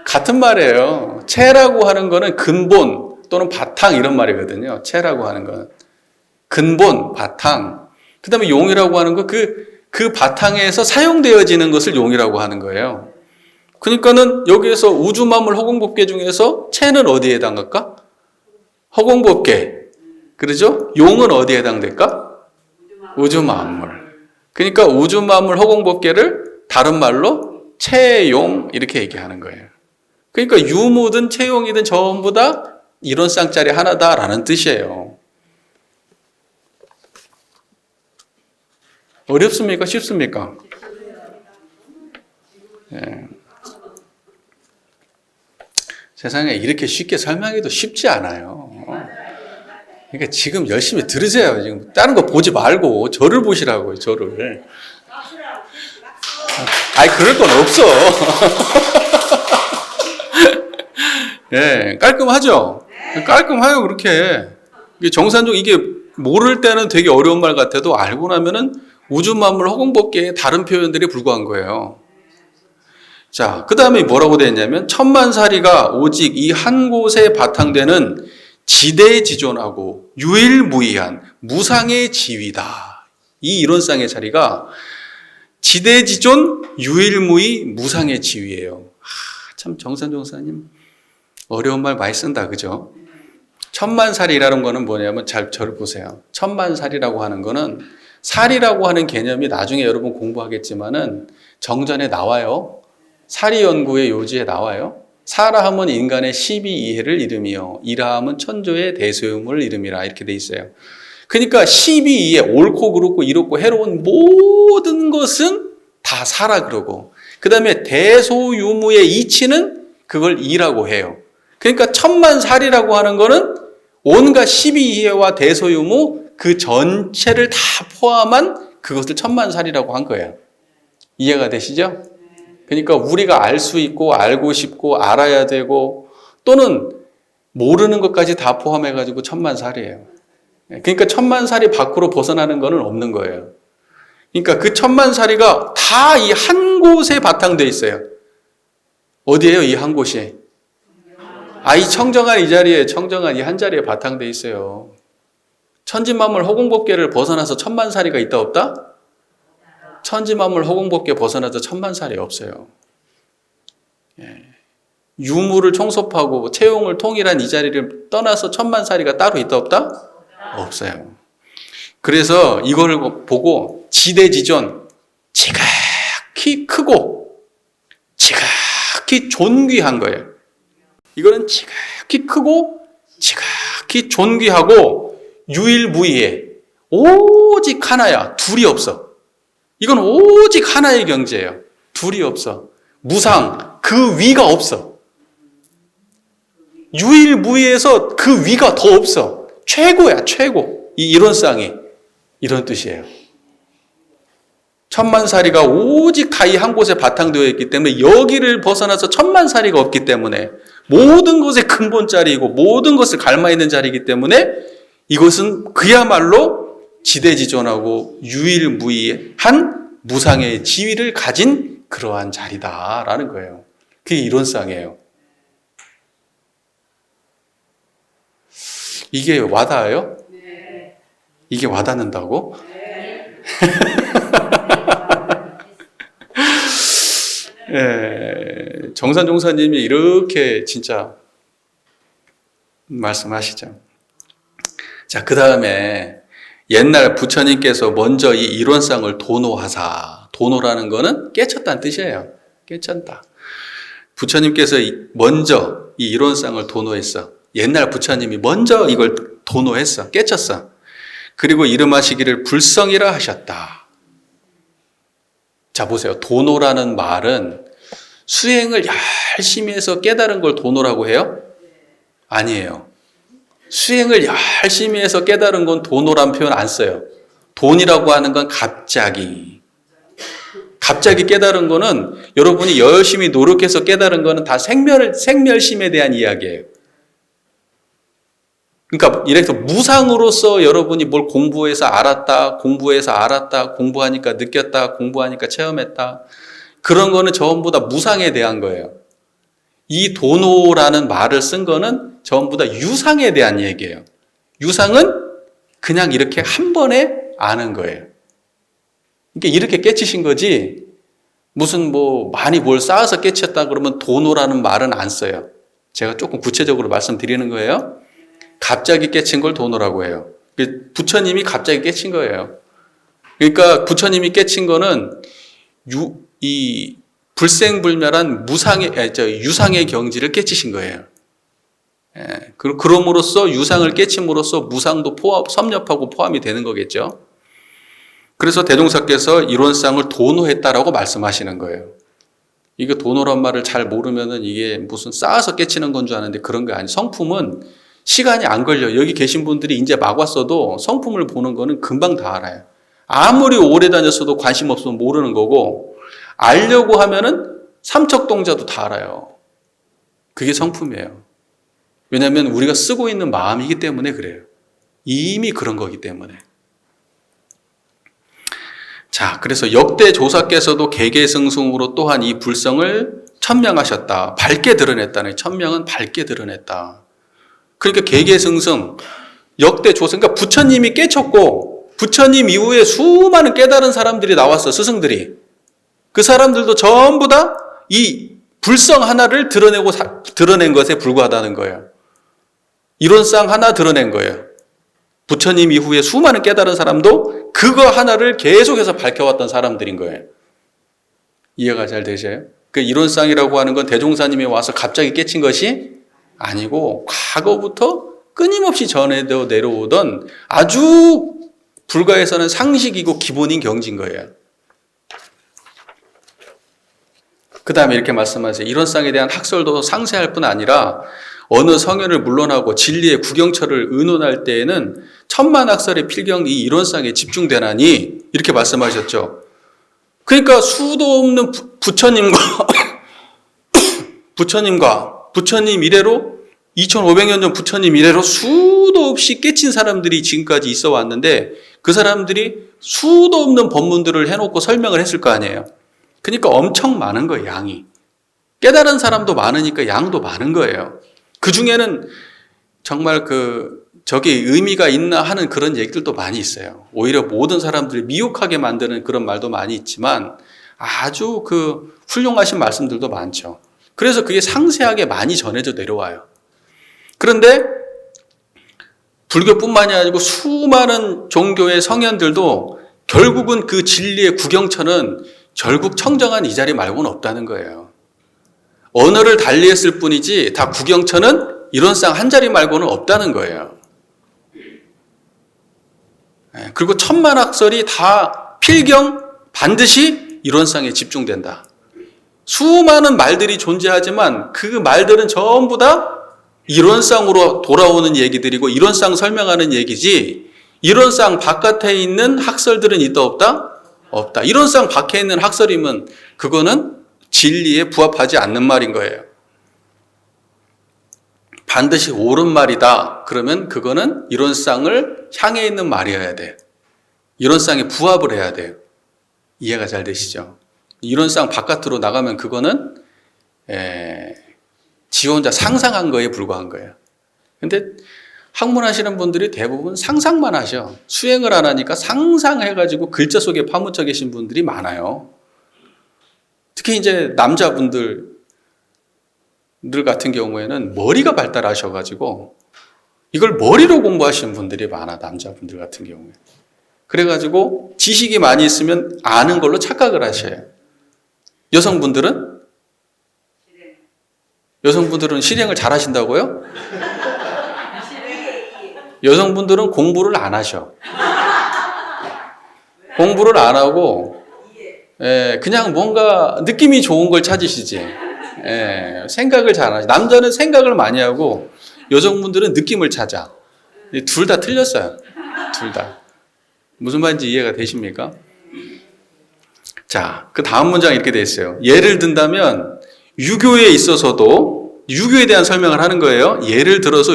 A: 같은 말이에요. 채라고 하는 거는 근본 또는 바탕 이런 말이거든요. 채라고 하는 건 근본, 바탕. 그 다음에 용이라고 하는 거 그 바탕에서 사용되어지는 것을 용이라고 하는 거예요. 그러니까는 여기에서 우주만물 허공법계 중에서 채는 어디에 해당할까? 허공법계. 그러죠? 용은 어디에 해당될까? 우주만물. 그러니까 우주만물 허공법계를 다른 말로 채용 이렇게 얘기하는 거예요. 그러니까 유무든 채용이든 전부 다 이론상짜리 하나다라는 뜻이에요. 어렵습니까? 쉽습니까? 예. 세상에 이렇게 쉽게 설명해도 쉽지 않아요. 그러니까 지금 열심히 들으세요. 지금 다른 거 보지 말고 저를 보시라고요. 저를. 아니 그럴 건 없어. 예, 깔끔하죠. 깔끔해요 그렇게. 정산종 이게 모를 때는 되게 어려운 말 같아도 알고 나면은 우주만물 허공법계의 다른 표현들이 불과한 거예요. 자, 그 다음에 뭐라고 되어 있냐면 천만사리가 오직 이 한 곳에 바탕되는 지대지존하고 유일무이한 무상의 지위다. 이 이론상의 자리가 지대지존 유일무이 무상의 지위예요. 참 정산종사님 어려운 말 많이 쓴다, 그죠? 천만사리라는 거는 뭐냐면 잘 저를 보세요. 천만사리라고 하는 거는 사리라고 하는 개념이 나중에 여러분 공부하겠지만은 정전에 나와요. 사리 연구의 요지에 나와요. 사라 하면 인간의 12이해를 이름이요. 이라 하면 천조의 대소음을 이름이라 이렇게 돼 있어요. 그러니까 12이해 옳고 그렇고 이롭고 해로운 모든 것은 다 사라 그러고 그 다음에 대소유무의 이치는 그걸 이라고 해요. 그러니까 천만사리라고 하는 거는 온갖 12이해와 대소유무 그 전체를 다 포함한 그것을 천만사리라고 한 거예요. 이해가 되시죠? 그러니까 우리가 알 수 있고 알고 싶고 알아야 되고 또는 모르는 것까지 다 포함해가지고 천만사리예요. 그러니까 천만사리 밖으로 벗어나는 것은 없는 거예요. 그러니까 그 천만사리가 다 이 한 곳에 바탕되어 있어요. 어디예요? 이 한 곳이? 이 청정한 이 자리에 청정한 이 한 자리에 바탕되어 있어요. 천지만물 허공법계를 벗어나서 천만사리가 있다 없다? 천지만물 허공법계 벗어나서 천만사리 없어요. 예. 유무를 총섭하고 채용을 통일한 이 자리를 떠나서 천만사리가 따로 있다 없다? 없어요. 그래서 이걸 보고 지대지존 지극히 크고 지극히 존귀한 거예요. 이거는 지극히 크고 지극히 존귀하고 유일무이해. 오직 하나야. 둘이 없어. 이건 오직 하나의 경지예요. 둘이 없어. 무상. 그 위가 없어. 유일무이해서 그 위가 더 없어. 최고야, 최고. 이 이론상이 이런 뜻이에요. 천만사리가 오직 가히 한 곳에 바탕되어 있기 때문에 여기를 벗어나서 천만사리가 없기 때문에 모든 것의 근본자리이고 모든 것을 갈마 있는 자리이기 때문에 이것은 그야말로 지대지존하고 유일무이한 무상의 지위를 가진 그러한 자리다라는 거예요. 그게 이론상이에요. 이게 와닿아요? 이게 와닿는다고? 예, 정산 종사님이 이렇게 진짜 말씀하시죠. 자, 그 다음에 옛날 부처님께서 먼저 이 이론상을 도노하사. 도노라는 거는 깨쳤다는 뜻이에요. 깨쳤다. 부처님께서 먼저 이 이론상을 도노했어. 옛날 부처님이 먼저 이걸 도노했어. 깨쳤어. 그리고 이름하시기를 불성이라 하셨다. 자, 보세요. 도노라는 말은 수행을 열심히 해서 깨달은 걸 도노라고 해요? 아니에요. 수행을 열심히 해서 깨달은 건 도노란 표현 안 써요. 돈이라고 하는 건 갑자기 깨달은 거는 여러분이 열심히 노력해서 깨달은 거는 다 생멸심에 대한 이야기예요. 그러니까 이래서 무상으로서 여러분이 뭘 공부해서 알았다, 공부하니까 느꼈다, 공부하니까 체험했다. 그런 거는 전부 다 무상에 대한 거예요. 이 도노라는 말을 쓴 거는 전부 다 유상에 대한 얘기예요. 유상은 그냥 이렇게 한 번에 아는 거예요. 그러니까 이렇게 깨치신 거지 무슨 많이 뭘 쌓아서 깨쳤다 그러면 도노라는 말은 안 써요. 제가 조금 구체적으로 말씀드리는 거예요. 갑자기 깨친 걸 도노라고 해요. 부처님이 갑자기 깨친 거예요. 그러니까 부처님이 깨친 거는 이 불생불멸한 유상의 경지를 깨치신 거예요. 그럼으로써 유상을 깨침으로써 무상도 섭렵하고 포함이 되는 거겠죠. 그래서 대종사께서 이론상을 도노했다라고 말씀하시는 거예요. 이거 도노란 말을 잘 모르면은 이게 무슨 쌓아서 깨치는 건 줄 아는데 그런 게 아니에요. 성품은 시간이 안 걸려요. 여기 계신 분들이 이제 막 왔어도 성품을 보는 거는 금방 다 알아요. 아무리 오래 다녔어도 관심 없으면 모르는 거고 알려고 하면은 삼척동자도 다 알아요. 그게 성품이에요. 왜냐하면 우리가 쓰고 있는 마음이기 때문에 그래요. 이미 그런 거기 때문에. 자, 그래서 역대 조사께서도 개개승승으로 또한 이 불성을 천명하셨다. 밝게 드러냈다는, 천명은 밝게 드러냈다. 그러니까 개개승승, 역대 조사, 그러니까 부처님이 깨쳤고 부처님 이후에 수많은 깨달은 사람들이 나왔어, 스승들이. 그 사람들도 전부 다 이 불성 하나를 드러낸 것에 불과하다는 거예요. 이론상 하나 드러낸 거예요. 부처님 이후에 수많은 깨달은 사람도 그거 하나를 계속해서 밝혀왔던 사람들인 거예요. 이해가 잘 되셔요? 그 이론상이라고 하는 건 대종사님이 와서 갑자기 깨친 것이 아니고 과거부터 끊임없이 전해져 내려오던 아주 불가에서는 상식이고 기본인 경지인 거예요. 그 다음에 이렇게 말씀하세요. 이론상에 대한 학설도 상세할 뿐 아니라 어느 성현을 물론하고 진리의 구경처를 의논할 때에는 천만학설의 필경이 이론상에 집중되나니 이렇게 말씀하셨죠. 그러니까 수도 없는 부처님 이래로 2500년 전 부처님 이래로 수도 없이 깨친 사람들이 지금까지 있어 왔는데 그 사람들이 수도 없는 법문들을 해놓고 설명을 했을 거 아니에요. 그러니까 엄청 많은 거예요, 양이. 깨달은 사람도 많으니까 양도 많은 거예요. 그 중에는 정말 저게 의미가 있나 하는 그런 얘기들도 많이 있어요. 오히려 모든 사람들이 미혹하게 만드는 그런 말도 많이 있지만 아주 훌륭하신 말씀들도 많죠. 그래서 그게 상세하게 많이 전해져 내려와요. 그런데 불교뿐만이 아니고 수많은 종교의 성현들도 결국은 그 진리의 구경처는 결국 청정한 이 자리 말고는 없다는 거예요. 언어를 달리했을 뿐이지 다 구경처는 이론상 한 자리 말고는 없다는 거예요. 그리고 천만학설이 다 필경 반드시 이론상에 집중된다. 수많은 말들이 존재하지만 그 말들은 전부 다 이론상으로 돌아오는 얘기들이고 이론상 설명하는 얘기지 이론상 바깥에 있는 학설들은 있다 없다? 없다. 이런 상 박혀 있는 학설이면 그거는 진리에 부합하지 않는 말인 거예요. 반드시 옳은 말이다. 그러면 그거는 이론상을 향해 있는 말이어야 돼요. 이론상에 부합을 해야 돼요. 이해가 잘 되시죠? 이론상 바깥으로 나가면 그거는 지 혼자 상상한 거에 불과한 거예요. 근데 학문하시는 분들이 대부분 상상만 하셔. 수행을 안 하니까 상상해가지고 글자 속에 파묻혀 계신 분들이 많아요. 특히 이제 남자분들 같은 경우에는 머리가 발달하셔가지고 이걸 머리로 공부하시는 분들이 많아, 남자분들 같은 경우에. 그래가지고 지식이 많이 있으면 아는 걸로 착각을 하셔요. 여성분들은 실행을 잘 하신다고요? 여성분들은 공부를 안 하셔. 공부를 안 하고 그냥 뭔가 느낌이 좋은 걸 찾으시지. 생각을 잘 안 하죠. 남자는 생각을 많이 하고 여성분들은 느낌을 찾아. 둘 다 틀렸어요. 둘 다. 무슨 말인지 이해가 되십니까? 자, 그 다음 문장 이렇게 돼 있어요. 예를 든다면 유교에 있어서도 유교에 대한 설명을 하는 거예요. 예를 들어서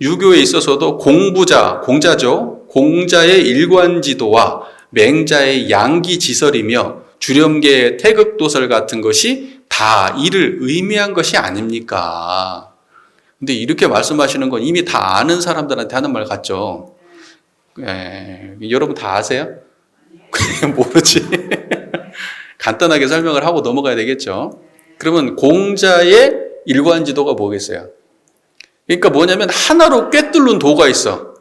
A: 유교에 있어서도 공자죠. 공자의 일관지도와 맹자의 양기지설이며 주렴계의 태극도설 같은 것이 다 이를 의미한 것이 아닙니까? 근데 이렇게 말씀하시는 건 이미 다 아는 사람들한테 하는 말 같죠? 여러분 다 아세요? 모르지. 간단하게 설명을 하고 넘어가야 되겠죠? 그러면 공자의 일관지도가 뭐겠어요? 그러니까 뭐냐면 하나로 꿰뚫는 도가 있어.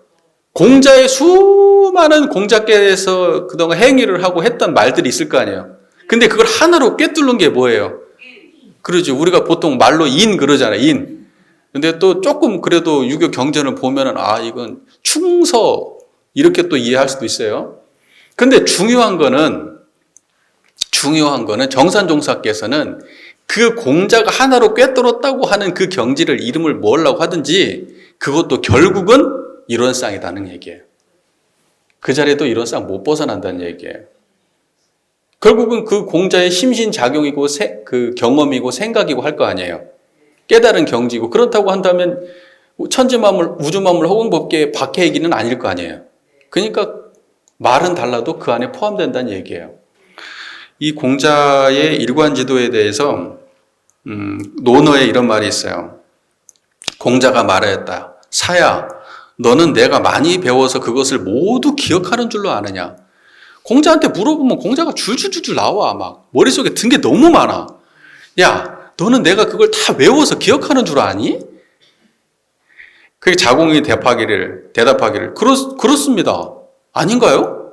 A: 공자의 수많은 공자께서 그동안 행위를 하고 했던 말들이 있을 거 아니에요. 근데 그걸 하나로 꿰뚫는 게 뭐예요? 그러죠. 우리가 보통 말로 인 그러잖아요. 인. 근데 또 조금 그래도 유교 경전을 보면은 이건 충서 이렇게 또 이해할 수도 있어요. 근데 중요한 거는 정산종사께서는 그 공자가 하나로 꿰뚫었다고 하는 그 경지를 이름을 뭐라고 하든지 그것도 결국은 이론상이라는 얘기예요. 그 자리에도 이론상 못 벗어난다는 얘기예요. 결국은 그 공자의 심신작용이고 그 경험이고 생각이고 할 거 아니에요. 깨달은 경지고 그렇다고 한다면 천지만물, 우주만물 허공법계의 박해 얘기는 아닐 거 아니에요. 그러니까 말은 달라도 그 안에 포함된다는 얘기예요. 이 공자의 일관지도에 대해서 논어에 이런 말이 있어요. 공자가 말하였다. 사야, 너는 내가 많이 배워서 그것을 모두 기억하는 줄로 아느냐? 공자한테 물어보면 공자가 줄줄줄줄 나와. 막 머릿속에 든 게 너무 많아. 야, 너는 내가 그걸 다 외워서 기억하는 줄 아니? 그게 자공이 대답하기를 그렇습니다. 아닌가요?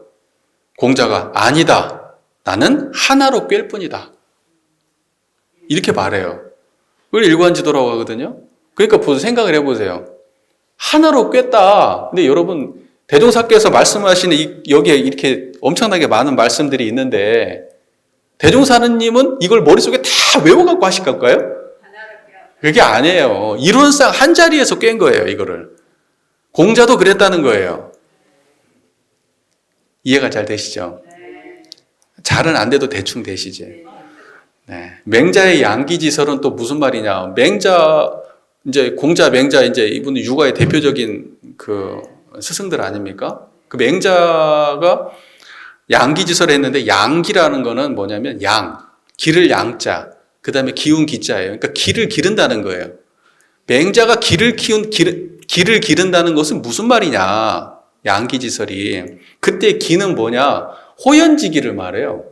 A: 공자가 아니다. 나는 하나로 꿰일 뿐이다. 이렇게 말해요. 그걸 일관지도라고 하거든요. 그러니까 생각을 해보세요. 하나로 꿰다. 근데 여러분 대종사께서 말씀하시는 여기에 이렇게 엄청나게 많은 말씀들이 있는데 대종사님은 이걸 머릿속에 다 외워갖고 하실 걸까요? 그게 아니에요. 이론상 한 자리에서 꿰인 거예요. 이거를. 공자도 그랬다는 거예요. 이해가 잘 되시죠? 잘은 안 돼도 대충 되시지. 네. 맹자의 양기지설은 또 무슨 말이냐? 공자, 맹자, 이분은 육아의 대표적인 그 스승들 아닙니까? 그 맹자가 양기지설을 했는데 양기라는 거는 뭐냐면 기를 양자, 그 다음에 기운 기자예요. 그러니까 기를 기른다는 거예요. 맹자가 기를 기른다는 것은 무슨 말이냐? 양기지설이. 그때 기는 뭐냐? 호연지기를 말해요.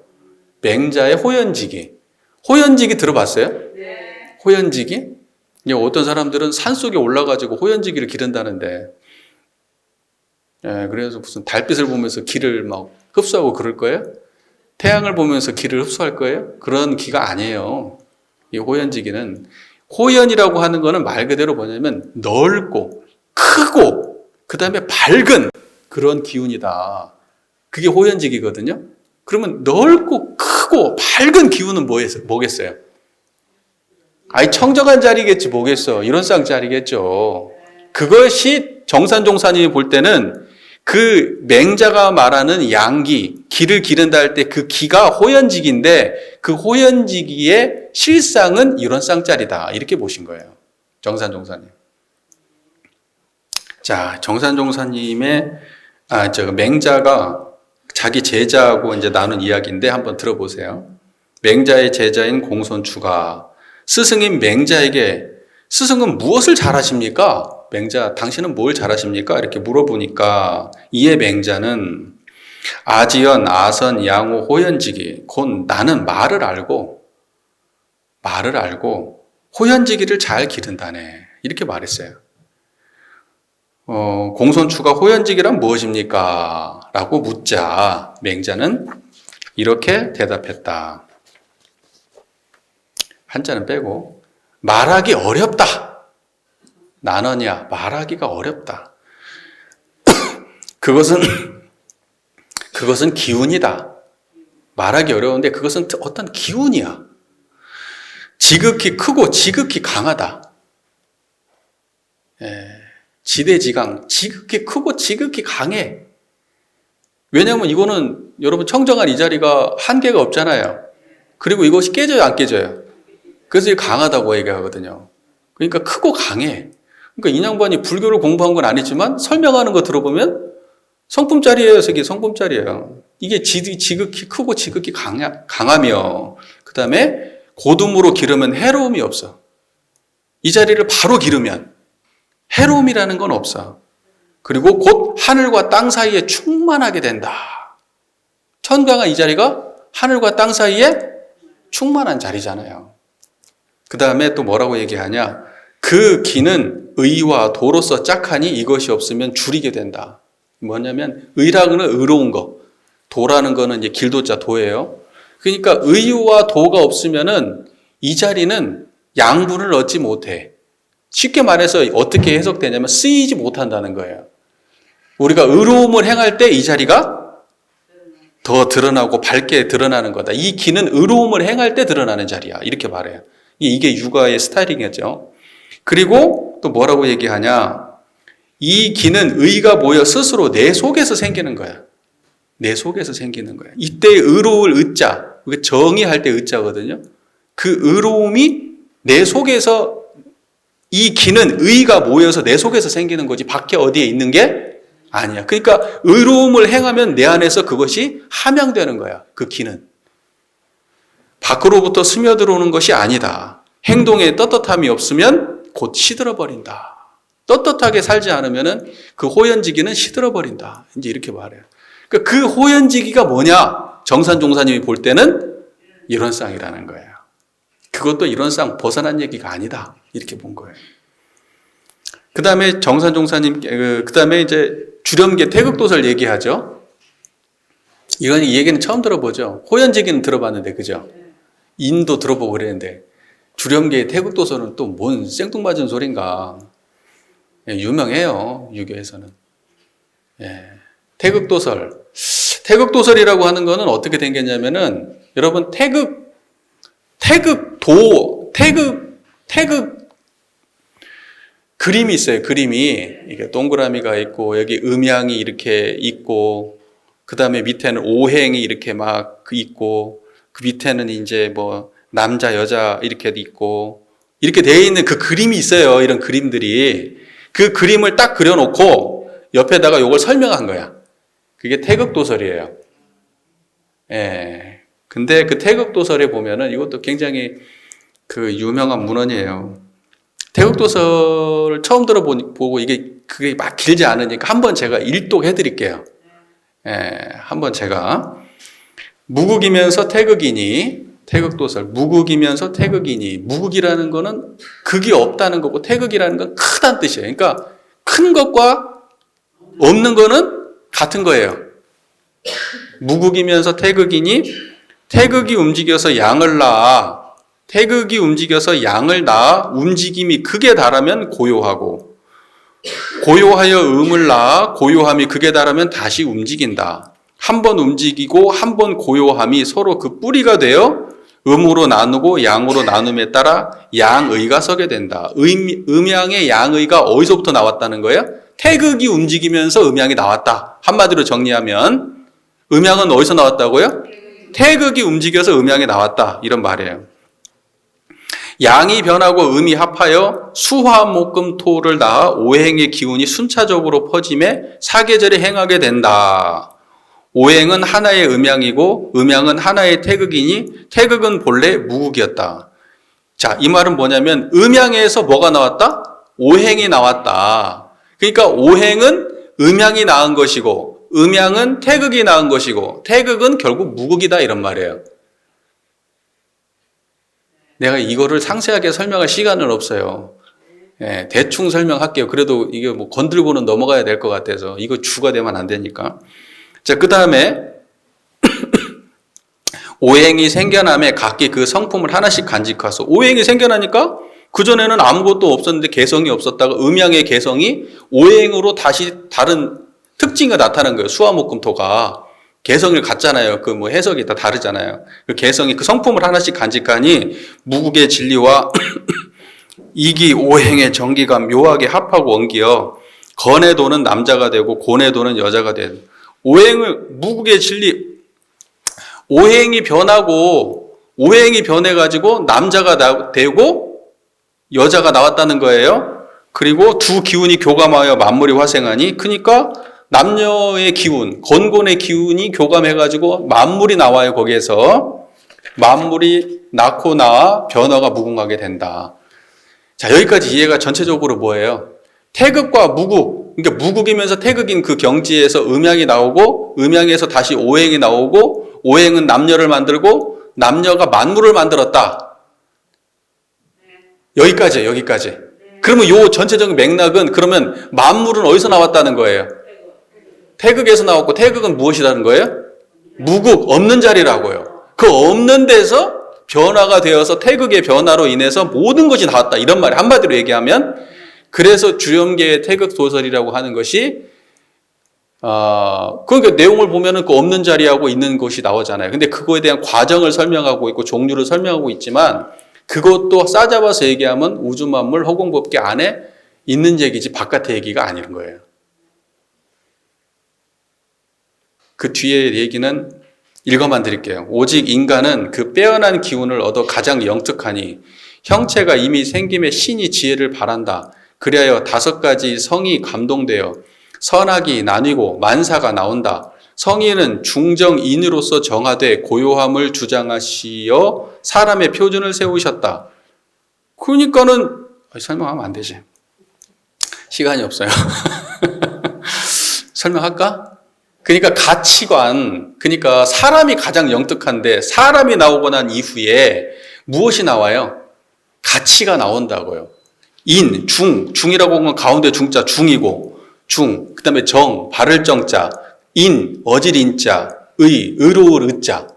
A: 맹자의 호연지기. 호연지기 들어봤어요? 네. 호연지기? 어떤 사람들은 산속에 올라가지고 호연지기를 기른다는데, 그래서 무슨 달빛을 보면서 기를 막 흡수하고 그럴 거예요? 태양을 보면서 기를 흡수할 거예요? 그런 기가 아니에요. 이 호연지기는. 호연이라고 하는 거는 말 그대로 뭐냐면 넓고 크고 그 다음에 밝은 그런 기운이다. 그게 호연지기거든요. 그러면 넓고 크고 밝은 기운은 뭐겠어요? 청정한 자리겠지 뭐겠어. 이론상 자리겠죠. 그것이 정산종사님이 볼 때는 그 맹자가 말하는 양기, 기를 기른다 할 때 그 기가 호연지기인데 그 호연지기의 실상은 이런 쌍짜리다. 이렇게 보신 거예요. 정산종사님. 자, 정산종사님의 맹자가 자기 제자하고 이제 나눈 이야기인데 한번 들어보세요. 맹자의 제자인 공손추가 스승인 맹자에게 스승은 무엇을 잘하십니까? 맹자, 당신은 뭘 잘하십니까? 이렇게 물어보니까 이에 맹자는 아지연, 아선, 양호, 호연지기 곧 나는 말을 알고 호연지기를 잘 기른다네. 이렇게 말했어요. 공손추가 호연지기란 무엇입니까? 라고 묻자 맹자는 이렇게 대답했다. 한자는 빼고 말하기 어렵다. 나느냐 말하기가 어렵다. 그것은 기운이다. 말하기 어려운데 그것은 어떤 기운이야. 지극히 크고 지극히 강하다. 지대지강, 지극히 크고 지극히 강해. 왜냐하면 이거는 여러분 청정한 이 자리가 한계가 없잖아요. 그리고 이것이 깨져요, 안 깨져요? 그래서 강하다고 얘기하거든요. 그러니까 크고 강해. 그러니까 이 양반이 불교를 공부한 건 아니지만 설명하는 거 들어보면 성품짜리예요, 이게 성품짜리예요. 이게 지극히 크고 지극히 강하며 그 다음에 고둠으로 기르면 해로움이 없어. 이 자리를 바로 기르면 해로움이라는 건 없어. 그리고 곧 하늘과 땅 사이에 충만하게 된다. 천강한 이 자리가 하늘과 땅 사이에 충만한 자리잖아요. 그 다음에 또 뭐라고 얘기하냐? 그 기는 의와 도로서 짝하니 이것이 없으면 줄이게 된다. 뭐냐면 의라는 의로운 거, 도라는 거는 이제 길도자 도예요. 그러니까 의와 도가 없으면은 이 자리는 양분을 얻지 못해. 쉽게 말해서 어떻게 해석되냐면 쓰이지 못한다는 거예요. 우리가 의로움을 행할 때 이 자리가 더 드러나고 밝게 드러나는 거다. 이 기는 의로움을 행할 때 드러나는 자리야. 이렇게 말해요. 이게 육아의 스타일이겠죠. 그리고 또 뭐라고 얘기하냐. 이 기는 의가 모여 스스로 내 속에서 생기는 거야. 내 속에서 생기는 거야. 이때 의로울 의자, 그게 정의할 때 의자거든요. 그 의로움이 내 속에서 이 기는 의가 모여서 내 속에서 생기는 거지 밖에 어디에 있는 게 아니야. 그러니까 의로움을 행하면 내 안에서 그것이 함양되는 거야. 그 기는. 밖으로부터 스며들어오는 것이 아니다. 행동에 떳떳함이 없으면 곧 시들어버린다. 떳떳하게 살지 않으면 그 호연지기는 시들어버린다. 이제 이렇게 말해요. 그러니까 그 호연지기가 뭐냐? 정산종사님이 볼 때는 이런 쌍이라는 거예요. 그것도 이런 쌍 벗어난 얘기가 아니다. 이렇게 본 거예요. 그 다음에 정산종사님, 그 다음에 이제 주렴계 태극도설 얘기하죠. 이건 이 얘기는 처음 들어보죠. 호연지기는 들어봤는데, 그죠? 인도 들어보고 그랬는데, 주렴계의 태극도설은 또 뭔 생뚱맞은 소린가. 유명해요, 유교에서는. 태극도설. 태극도설이라고 하는 거는 어떻게 생겼냐면은, 여러분, 태극 그림이 있어요. 그림이 이게 동그라미가 있고 여기 음양이 이렇게 있고 그 다음에 밑에는 오행이 이렇게 막 있고 그 밑에는 이제 뭐 남자 여자 이렇게 있고 이렇게 되어 있는 그 그림이 있어요. 이런 그림들이 그 그림을 딱 그려놓고 옆에다가 이걸 설명한 거야. 그게 태극도설이에요. 근데 그 태극도설에 보면은 이것도 굉장히 그 유명한 문헌이에요. 태극도설을 처음 들어보고 이게 그게 막 길지 않으니까 한번 제가 일독해 드릴게요. 한번 제가 무국이면서 태극이니 태극도설 무국이면서 태극이니 무국이라는 거는 극이 없다는 거고 태극이라는 건 크다는 뜻이에요. 그러니까 큰 것과 없는 거는 같은 거예요. 무국이면서 태극이니 태극이 움직여서 양을 낳아 태극이 움직여서 양을 낳아 움직임이 극에 달하면 고요하고 고요하여 음을 낳아 고요함이 극에 달하면 다시 움직인다. 한 번 움직이고 한 번 고요함이 서로 그 뿌리가 되어 음으로 나누고 양으로 나눔에 따라 양의가 서게 된다. 음양의 양의가 어디서부터 나왔다는 거예요? 태극이 움직이면서 음양이 나왔다. 한마디로 정리하면 음양은 어디서 나왔다고요? 태극이 움직여서 음양이 나왔다. 이런 말이에요. 양이 변하고 음이 합하여 수화목금토를 낳아 오행의 기운이 순차적으로 퍼짐에 사계절에 행하게 된다. 오행은 하나의 음양이고 음양은 하나의 태극이니 태극은 본래 무극이었다. 자, 이 말은 뭐냐면 음양에서 뭐가 나왔다? 오행이 나왔다. 그러니까 오행은 음양이 낳은 것이고 음양은 태극이 낳은 것이고 태극은 결국 무극이다 이런 말이에요. 내가 이거를 상세하게 설명할 시간은 없어요. 예, 대충 설명할게요. 그래도 이게 뭐 건들고는 넘어가야 될 것 같아서 이거 주가 되면 안 되니까. 자, 그 다음에 오행이 생겨남에 각기 그 성품을 하나씩 간직하소. 오행이 생겨나니까 그전에는 아무것도 없었는데 개성이 없었다가 음양의 개성이 오행으로 다시 다른 특징이 나타난 거예요. 수화목금토가. 개성을 갖잖아요. 그 뭐 해석이 다 다르잖아요. 그 개성이 그 성품을 하나씩 간직하니 무국의 진리와 이기 오행의 정기가 묘하게 합하고 엉기어 건해도는 남자가 되고 고해도는 여자가 되는 오행을 무국의 진리 오행이 변하고 오행이 변해가지고 남자가 되고 여자가 나왔다는 거예요. 그리고 두 기운이 교감하여 만물이 화생하니 그러니까 남녀의 기운, 건곤의 기운이 교감해가지고 만물이 나와요. 거기에서 만물이 낳고 나와 변화가 무궁하게 된다. 자, 여기까지 이해가 전체적으로 뭐예요? 태극과 무국, 그러니까 무국이면서 태극인 그 경지에서 음양이 나오고 음양에서 다시 오행이 나오고 오행은 남녀를 만들고 남녀가 만물을 만들었다. 여기까지예요. 여기까지. 그러면 요 전체적인 맥락은 그러면 만물은 어디서 나왔다는 거예요? 태극에서 나왔고 태극은 무엇이라는 거예요? 무국, 없는 자리라고요. 그 없는 데서 변화가 되어서 태극의 변화로 인해서 모든 것이 나왔다. 이런 말이 한마디로 얘기하면 그래서 주염계의 태극 도설이라고 하는 것이 그러니까 내용을 보면은 그 없는 자리하고 있는 것이 나오잖아요. 근데 그거에 대한 과정을 설명하고 있고 종류를 설명하고 있지만 그것도 싸잡아서 얘기하면 우주 만물 허공법계 안에 있는 얘기지 바깥의 얘기가 아닌 거예요. 그 뒤에 얘기는 읽어만 드릴게요. 오직 인간은 그 빼어난 기운을 얻어 가장 영특하니 형체가 이미 생김에 신이 지혜를 바란다. 그리하여 5가지 성이 감동되어 선악이 나뉘고 만사가 나온다. 성인은 중정인으로서 정하되 고요함을 주장하시어 사람의 표준을 세우셨다. 그러니까는 설명하면 안 되지. 시간이 없어요. 설명할까? 그러니까 가치관, 그러니까 사람이 가장 영특한데 사람이 나오고 난 이후에 무엇이 나와요? 가치가 나온다고요. 인, 중이라고 하면 가운데 중자 중이고 그 다음에 정, 바를 정자, 인, 어질 인자, 의로울 의자.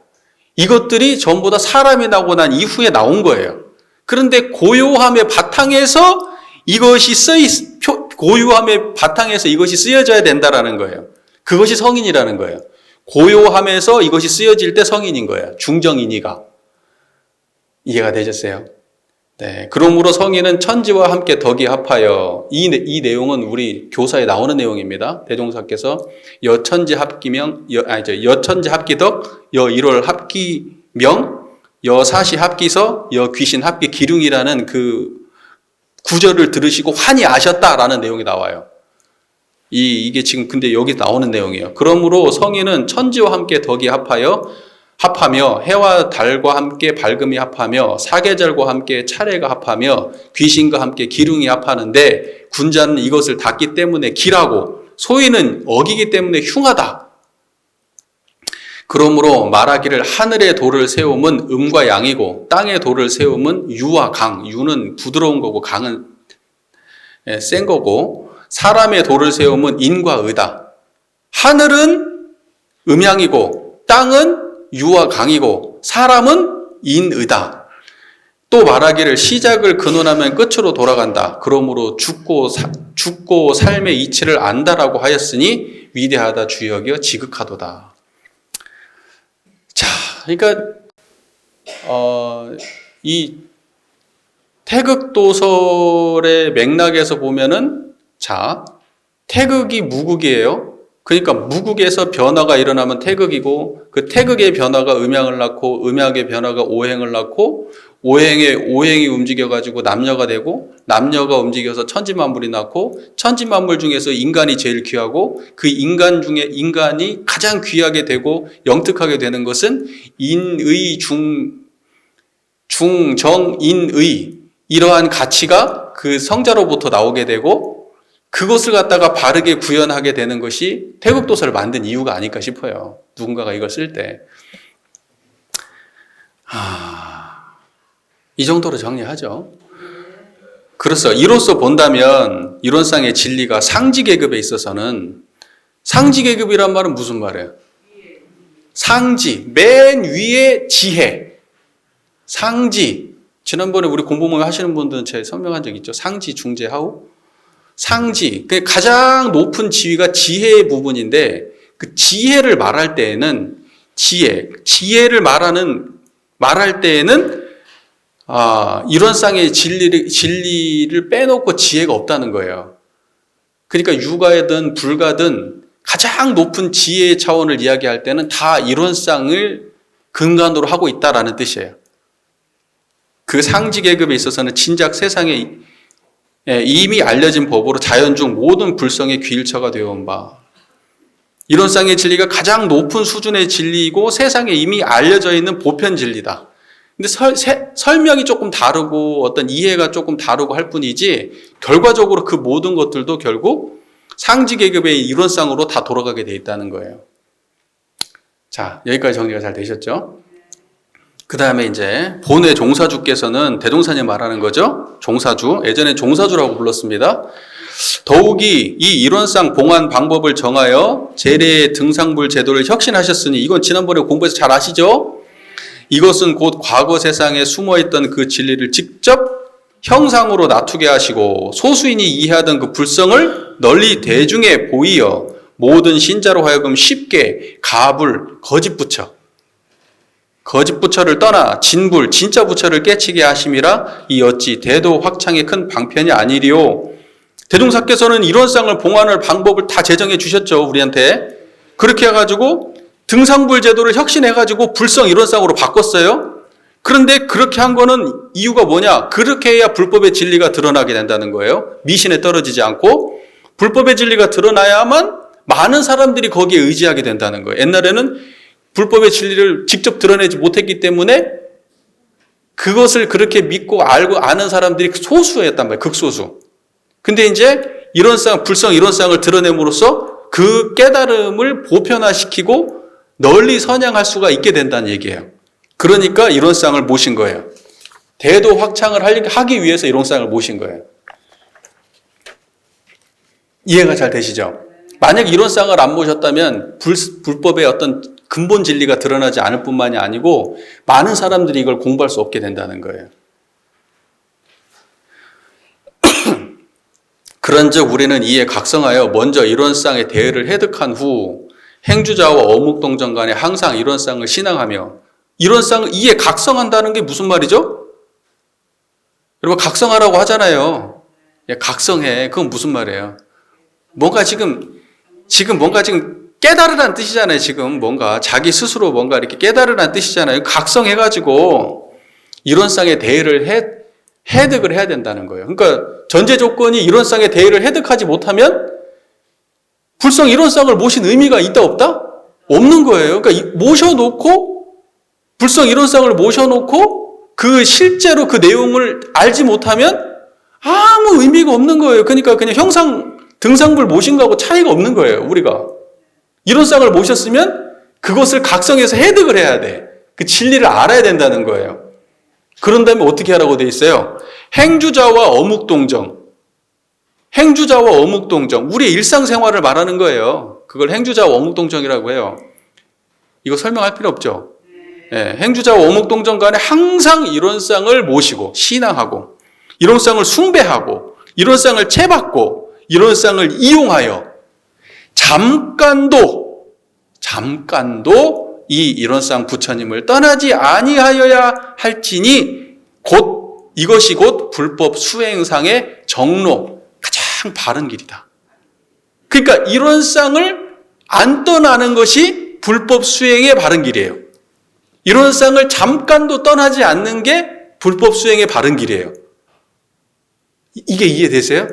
A: 이것들이 전부 다 사람이 나오고 난 이후에 나온 거예요. 그런데 고요함의 바탕에서 이것이 고요함의 바탕에서 이것이 쓰여져야 된다라는 거예요. 그것이 성인이라는 거예요. 고요함에서 이것이 쓰여질 때 성인인 거예요. 중정인이가. 이해가 되셨어요? 네. 그러므로 성인은 천지와 함께 덕이 합하여 이 내용은 우리 교사에 나오는 내용입니다. 대종사께서 여천지 합기명, 여천지 합기덕, 여일월 합기명, 여사시 합기서, 여귀신 합기 기륭이라는 그 구절을 들으시고 환히 아셨다라는 내용이 나와요. 이게 지금 근데 여기 나오는 내용이에요. 그러므로 성인은 천지와 함께 덕이 합하며 해와 달과 함께 밝음이 합하며 사계절과 함께 차례가 합하며 귀신과 함께 기륭이 합하는데 군자는 이것을 닫기 때문에 기라고 소인은 어기기 때문에 흉하다. 그러므로 말하기를 하늘의 도를 세움은 음과 양이고 땅의 도를 세움은 유와 강. 유는 부드러운 거고 강은 센 거고 사람의 도를 세움은 인과 의다. 하늘은 음양이고 땅은 유와 강이고 사람은 인의다. 또 말하기를 시작을 근원하면 끝으로 돌아간다. 그러므로 죽고 삶의 이치를 안다라고 하였으니 위대하다 주여기여 지극하도다. 자, 그러니까 이 태극도설의 맥락에서 보면은 자, 태극이 무극이에요. 그러니까 무극에서 변화가 일어나면 태극이고 그 태극의 변화가 음양을 낳고 음양의 변화가 오행을 낳고 오행이 움직여가지고 남녀가 되고 남녀가 움직여서 천지만물이 낳고 천지만물 중에서 인간이 제일 귀하고 그 인간 중에 인간이 가장 귀하게 되고 영특하게 되는 것은 인의 중정인의 이러한 가치가 그 성자로부터 나오게 되고 그것을 갖다가 바르게 구현하게 되는 것이 태극도서를 만든 이유가 아닐까 싶어요. 누군가가 이걸 쓸 때. 이 정도로 정리하죠. 그래서 이로써 본다면 이론상의 진리가 상지계급에 있어서는 상지계급이란 말은 무슨 말이에요? 상지, 맨 위에 지혜. 상지. 지난번에 우리 공부모임 하시는 분들은 제가 설명한 적 있죠. 상지, 중재, 하우. 상지. 가장 높은 지위가 지혜의 부분인데 그 지혜를 말할 때에는 지혜를 말할 때에는 이런 쌍의 진리를 빼놓고 지혜가 없다는 거예요. 그러니까 유가든 불가든 가장 높은 지혜의 차원을 이야기할 때는 다 이런 쌍을 근간으로 하고 있다라는 뜻이에요. 그 상지계급에 있어서는 진작 세상에 이미 알려진 법으로 자연 중 모든 불성의 귀일처가 되어온 바. 이런 쌍의 진리가 가장 높은 수준의 진리이고 세상에 이미 알려져 있는 보편 진리다. 근데 설명이 조금 다르고 어떤 이해가 조금 다르고 할 뿐이지 결과적으로 그 모든 것들도 결국 상지계급의 이론상으로 다 돌아가게 돼 있다는 거예요. 자, 여기까지 정리가 잘 되셨죠? 그 다음에 이제 본의 종사주께서는 대종사님 말하는 거죠. 종사주. 예전에 종사주라고 불렀습니다. 더욱이 이 이론상 봉안 방법을 정하여 제례의 등상불 제도를 혁신하셨으니 이건 지난번에 공부해서 잘 아시죠? 이것은 곧 과거 세상에 숨어있던 그 진리를 직접 형상으로 나투게 하시고 소수인이 이해하던 그 불성을 널리 대중에 보이어 모든 신자로 하여금 쉽게 가불, 거짓 부처를 떠나 진불, 진짜 부처를 깨치게 하심이라 이 어찌 대도 확창의 큰 방편이 아니리요. 대종사께서는 이론상을 봉안할 방법을 다 제정해 주셨죠. 우리한테. 그렇게 해가지고 등상불 제도를 혁신해가지고 불성 이론상으로 바꿨어요. 그런데 그렇게 한 거는 이유가 뭐냐? 그렇게 해야 불법의 진리가 드러나게 된다는 거예요. 미신에 떨어지지 않고 불법의 진리가 드러나야만 많은 사람들이 거기에 의지하게 된다는 거예요. 옛날에는 불법의 진리를 직접 드러내지 못했기 때문에 그것을 그렇게 믿고 알고 아는 사람들이 소수였단 말이에요. 극소수. 근데 이제 이론상, 불성 이론상을 드러냄으로써 그 깨달음을 보편화시키고 널리 선양할 수가 있게 된다는 얘기예요. 그러니까 이론상을 모신 거예요. 대도 확창을 하기 위해서 이론상을 모신 거예요. 이해가 잘 되시죠? 만약 이론상을 안 모셨다면 불법의 어떤 근본 진리가 드러나지 않을 뿐만이 아니고 많은 사람들이 이걸 공부할 수 없게 된다는 거예요. 그런즉 우리는 이에 각성하여 먼저 이론상의 대의를 획득한 후 행주자와 어묵동정 간에 항상 이론상을 신앙하며 이론상을 이에 각성한다는 게 무슨 말이죠? 여러분 각성하라고 하잖아요. 야, 각성해. 그건 무슨 말이에요? 뭔가 지금 깨달으라는 뜻이잖아요. 지금 뭔가 자기 스스로 뭔가 이렇게 깨달으라는 뜻이잖아요. 각성해가지고 이론상의 대의를 획득을 해야 된다는 거예요. 그러니까 전제 조건이 이론상의 대의를 획득하지 못하면 불성 이론상을 모신 의미가 있다 없다? 없는 거예요. 그러니까 모셔놓고 불성 이론상을 모셔놓고 그 실제로 그 내용을 알지 못하면 아무 의미가 없는 거예요. 그러니까 그냥 등상불 모신 거하고 차이가 없는 거예요. 우리가 이론상을 모셨으면 그것을 각성해서 획득을 해야 돼. 그 진리를 알아야 된다는 거예요. 그런 다음에 어떻게 하라고 돼 있어요? 행주자와 어묵동정. 우리의 일상생활을 말하는 거예요. 그걸 행주자와 어묵동정이라고 해요. 이거 설명할 필요 없죠? 네, 행주자와 어묵동정 간에 항상 이론상을 모시고 신앙하고 이론상을 숭배하고 이론상을 채받고 이론상을 이용하여 잠깐도 이 이론상 부처님을 떠나지 아니하여야 할지니 이것이 곧 불법 수행상의 정로 가장 바른 길이다. 그러니까 이론상을 안 떠나는 것이 불법 수행의 바른 길이에요. 이론상을 잠깐도 떠나지 않는 게 불법 수행의 바른 길이에요. 이게 이해되세요?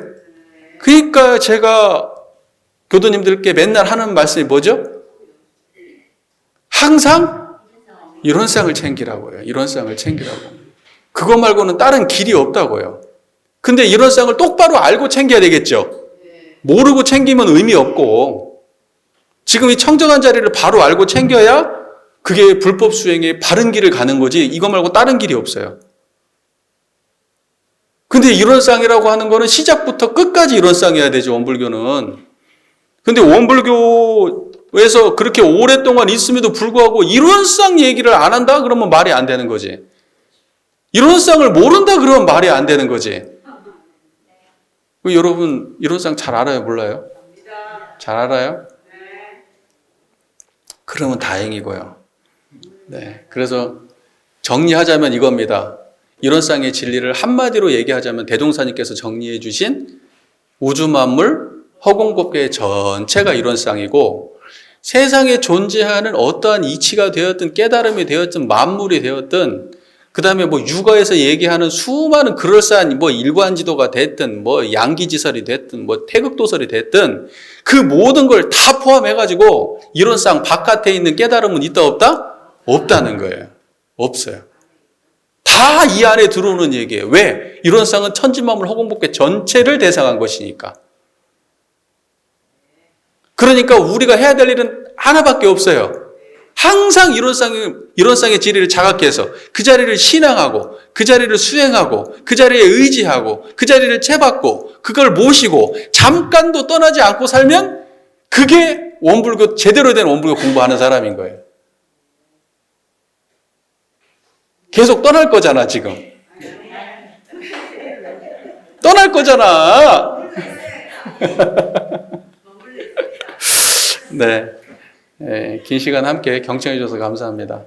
A: 그러니까 제가 교도님들께 맨날 하는 말씀이 뭐죠? 항상 이론상을 챙기라고요. 이론상을 챙기라고. 그거 말고는 다른 길이 없다고요. 근데 이론상을 똑바로 알고 챙겨야 되겠죠. 모르고 챙기면 의미 없고, 지금 이 청정한 자리를 바로 알고 챙겨야 그게 불법 수행의 바른 길을 가는 거지, 이거 말고 다른 길이 없어요. 근데 이론상이라고 하는 거는 시작부터 끝까지 이론상이어야 되죠, 원불교는. 근데 원불교에서 그렇게 오랫동안 있음에도 불구하고 이론상 얘기를 안 한다? 그러면 말이 안 되는 거지. 이론상을 모른다? 그러면 말이 안 되는 거지. 여러분, 이론상 잘 알아요? 몰라요? 잘 알아요? 그러면 다행이고요. 네. 그래서 정리하자면 이겁니다. 이론상의 진리를 한마디로 얘기하자면 대종사님께서 정리해 주신 우주 만물, 허공법계 전체가 이론상이고, 세상에 존재하는 어떠한 이치가 되었든 깨달음이 되었든 만물이 되었든, 그 다음에 뭐 육어에서 얘기하는 수많은 그럴싸한 뭐 일관지도가 됐든 뭐 양기지설이 됐든 뭐 태극도설이 됐든 그 모든 걸 다 포함해가지고 이론상 바깥에 있는 깨달음은 있다 없다? 없다는 거예요. 없어요. 다 이 안에 들어오는 얘기예요. 왜? 이론상은 천지만물 허공법계 전체를 대상한 것이니까. 그러니까 우리가 해야 될 일은 하나밖에 없어요. 항상 이론상의 진리를 자각해서 그 자리를 신앙하고 그 자리를 수행하고 그 자리에 의지하고 그 자리를 채받고 그걸 모시고 잠깐도 떠나지 않고 살면 그게 원불교, 제대로 된 원불교 공부하는 사람인 거예요. 계속 떠날 거잖아, 지금. 떠날 거잖아. 네. 긴 시간 함께 경청해 주셔서 감사합니다.